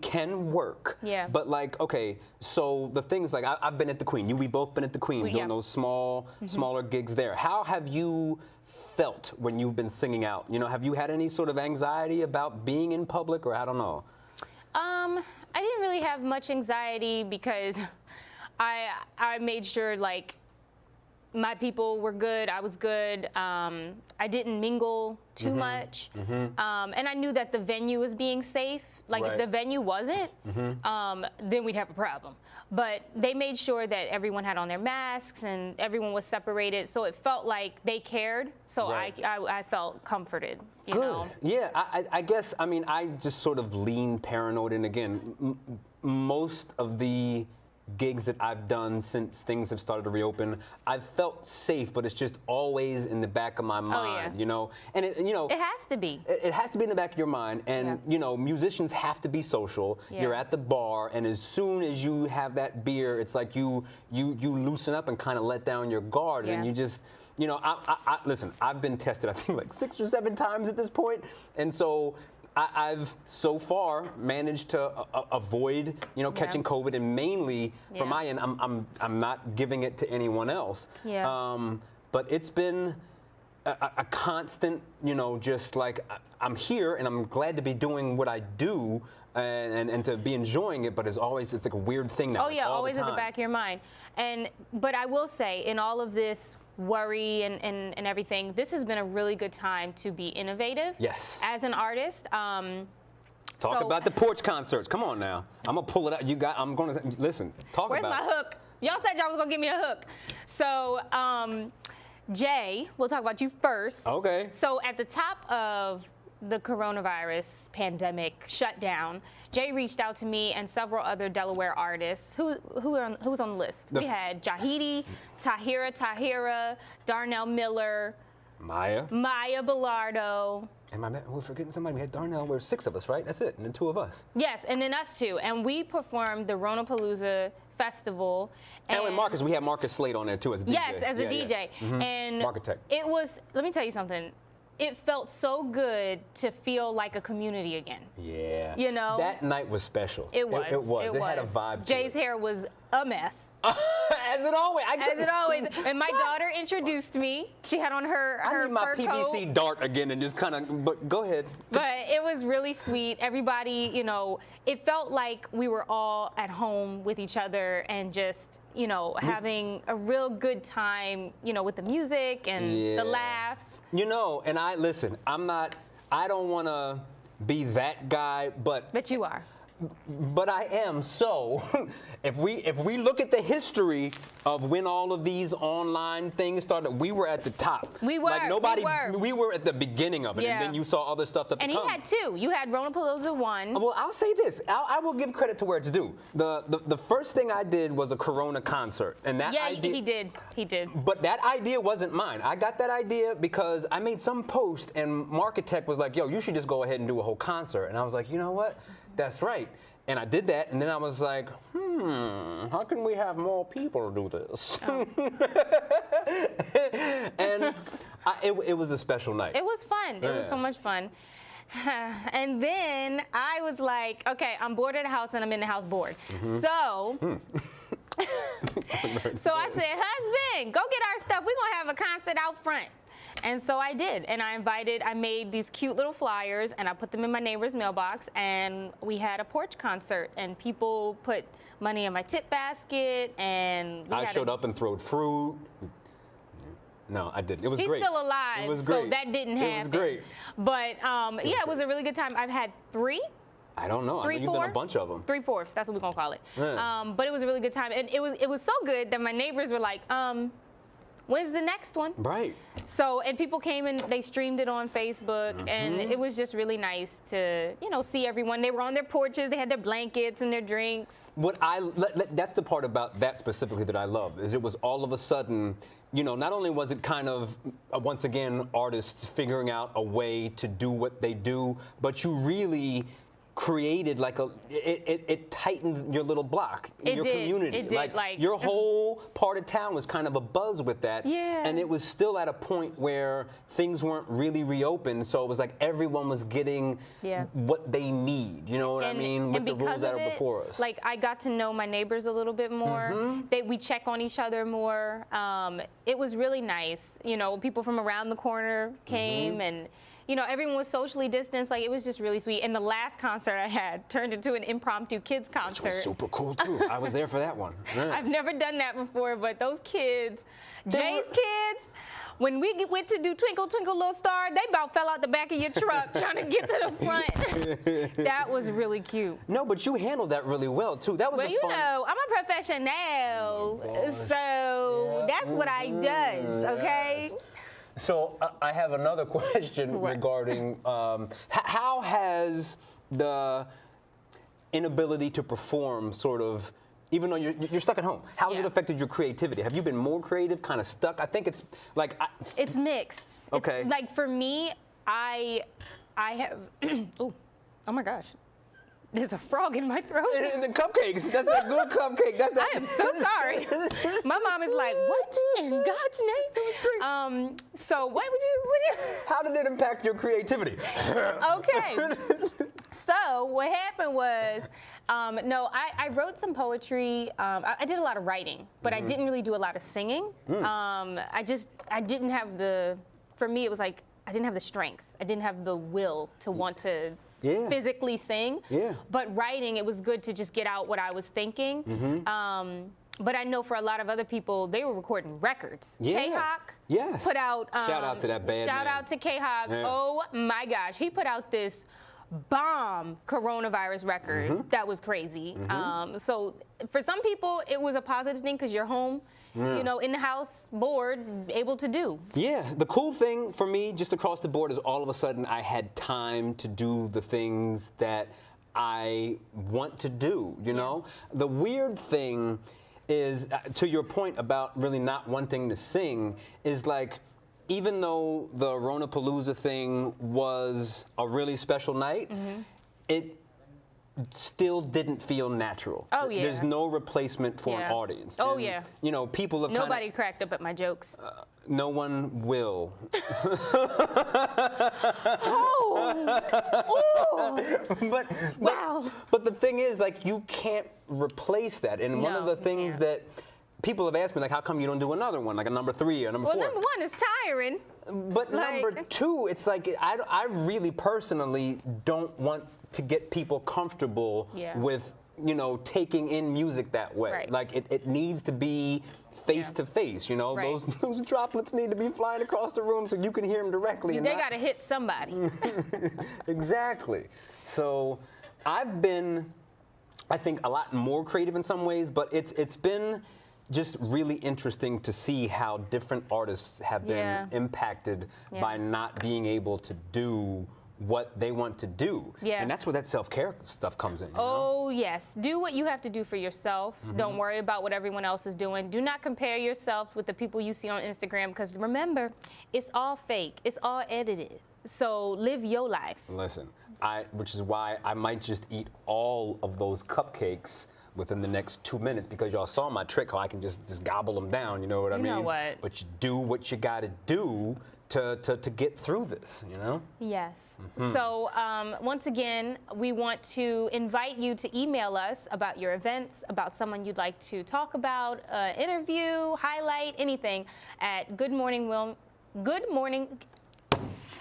can work. But, like, okay, so the things, like, I've been at the Queen. We both been at the Queen doing those smaller gigs there. How have you felt when you've been singing out? You know, have you had any sort of anxiety about being in public, or I don't know? I didn't really have much anxiety because I made sure, like, my people were good. I was good. I didn't mingle too much. And I knew that the venue was being safe. Like if the venue wasn't, then we'd have a problem. But they made sure that everyone had on their masks and everyone was separated. So it felt like they cared. So I felt comforted. You know? Yeah, I guess, I mean, I just sort of lean paranoid. And again, most of the gigs that I've done since things have started to reopen, I've felt safe, but it's just always in the back of my mind, you know? And it has to be. It has to be in the back of your mind. And, you know, musicians have to be social. You're at the bar, and as soon as you have that beer, it's like you loosen up and kind of let down your guard, and you just, you know, listen, I've been tested, I think, like 6 or 7 times at this point, and so I've so far managed to avoid, you know, catching COVID, and mainly from my end, I'm not giving it to anyone else. But it's been a constant, you know, just like I'm here and I'm glad to be doing what I do and to be enjoying it. But it's like a weird thing now. Oh yeah, always at the back of your mind. But I will say, in all of this worry and everything, this has been a really good time to be innovative. Yes. As an artist. Talk about the porch concerts. Come on now. I'm gonna pull it out. I'm gonna listen. Talk Where's about it. my hook? Y'all said y'all was gonna give me a hook. So, Jay, we'll talk about you first. Okay. So at the top of the coronavirus pandemic shutdown, Jay reached out to me and several other Delaware artists. Who was on the list? We had Jahidi, Tahira, Darnell Miller, Maya Bilardo. We're forgetting somebody. We had Darnell. We're 6 of us, right? That's it, and then 2 of us. Yes, and then us 2. And we performed the Ronapalooza Festival. And with Marcus, we had Marcus Slade on there too as a DJ. Yes, as a DJ. And it was, let me tell you something. It felt so good to feel like a community again. Yeah. You know? That night was special. It was. It had a vibe to Jay's hair was a mess. As it always. As it always. And my daughter introduced me. She had on her I need my PVC coat. dart again and just kind of, but go ahead. But it was really sweet. Everybody, you know, it felt like we were all at home with each other and just, you know, having a real good time, you know, with the music and the laughs. You know, and I don't want to be that guy, but you are. But I am. So if we look at the history of when all of these online things started, we were at the top. We were. Like nobody. We were at the beginning of it, and then you saw other stuff to come. And he had 2. You had Ronapalooza 1. Well, I'll say this. I will give credit to where it's due. The first thing I did was a Corona concert, and that idea. He did. But that idea wasn't mine. I got that idea because I made some post, and Marketech was like, "Yo, you should just go ahead and do a whole concert." And I was like, you know what? That's right. And I did that, and then I was like, how can we have more people do this? And it was a special night. It was fun. It was so much fun. And then I was like, okay, I'm bored at the house, and I'm in the house bored. So, so I said, husband, go get our stuff. We're going to have a concert out front. And so I did, and I made these cute little flyers, and I put them in my neighbor's mailbox, and we had a porch concert, and people put money in my tip basket, and I showed up and throwed fruit. No, I didn't. It was great. She's still alive, it was great. so that didn't happen. It was great. But yeah, it was a really good time. I've had 3. I don't know. I know you've done a bunch of them. 3/4. That's what we're gonna call it. Yeah. But it was a really good time, and it was so good that my neighbors were like, when's the next one? Right. So, and people came and they streamed it on Facebook, and it was just really nice to, you know, see everyone. They were on their porches, they had their blankets and their drinks. That's the part about that specifically that I love, is it was all of a sudden, you know, not only was it kind of, once again, artists figuring out a way to do what they do, but you really created like it tightened your little block, your community. It did. Like your whole part of town was kind of a buzz with that. Yeah. And it was still at a point where things weren't really reopened, so it was like everyone was getting what they need. You know what I mean? With the rules that are before us. Like I got to know my neighbors a little bit more. We check on each other more. It was really nice. You know, people from around the corner came and you know, everyone was socially distanced. Like, it was just really sweet. And the last concert I had turned into an impromptu kids concert. Which was super cool, too. I was there for that one. Yeah. I've never done that before, but those kids, Jay's kids, when we went to do Twinkle, Twinkle, Little Star, they about fell out the back of your truck trying to get to the front. That was really cute. No, but you handled that really well, too. That was well, a you fun... know, I'm a professional, so that's what I does, okay? So I have another question regarding how has the inability to perform sort of, even though you're stuck at home, how has it affected your creativity? Have you been more creative, kind of stuck? I think it's like... It's mixed. Okay. It's, like, for me, I have... oh my gosh. There's a frog in my throat. And the cupcakes. That's that good cupcake. That's that. I am so sorry. My mom is like, what in God's name? That was great. So what would you... How did it impact your creativity? Okay. So what happened was, no, I wrote some poetry. I did a lot of writing, but I didn't really do a lot of singing. I didn't have the, for me, it was like, I didn't have the strength. I didn't have the will to want to physically sing. But writing, it was good to just get out what I was thinking. But I know for a lot of other people, they were recording records. K-Hawk put out... shout out to that band. Shout out to K-Hawk. Oh my gosh. He put out this bomb coronavirus record that was crazy. So for some people, it was a positive thing because you're home, you know, in the house, bored, able to do. Yeah, the cool thing for me, just across the board, is all of a sudden I had time to do the things that I want to do, you know? The weird thing is, to your point about really not wanting to sing, is like, even though the Ronapalooza thing was a really special night, it still didn't feel natural. Oh, yeah. There's no replacement for an audience. Oh, and, yeah. You know, people have Nobody cracked up at my jokes. No one will. But the thing is, like, you can't replace that. And one of the things that people have asked me, like, how come you don't do another one, like a number 3 or number 4? Well, number 1 is tiring. But number 2, it's like, I really personally don't want to get people comfortable with, you know, taking in music that way. Like, it needs to be face to face, you know? Those droplets need to be flying across the room so you can hear them directly. They got to hit somebody. Exactly. So I've been, I think, a lot more creative in some ways, but it's been just really interesting to see how different artists have been impacted by not being able to do what they want to do. And that's where that self-care stuff comes in. You know? Yes. Do what you have to do for yourself. Don't worry about what everyone else is doing. Do not compare yourself with the people you see on Instagram, because remember, it's all fake. It's all edited. So live your life. Listen, which is why I might just eat all of those cupcakes within the next 2 minutes, because y'all saw my trick, how I can just gobble them down, you know what I mean? You know what? But you do what you gotta do to get through this, you know? Yes. So once again, we want to invite you to email us about your events, about someone you'd like to talk about, interview, highlight, anything at Good Morning.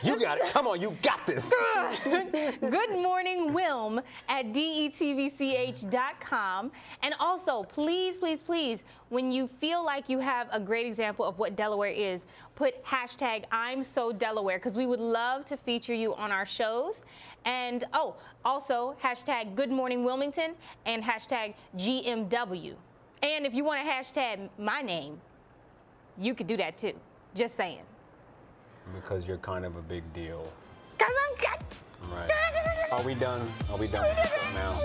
You got it. Come on, you got this. goodmorningwilm@detvch.com. And also, please, please, please, when you feel like you have a great example of what Delaware is, put hashtag I'm so Delaware, because we would love to feature you on our shows. And also hashtag Good Morning Wilmington and hashtag GMW. And if you want to hashtag my name, you could do that too. Just saying. Because you're kind of a big deal. Because I'm... Right. Are we done? Are we done now?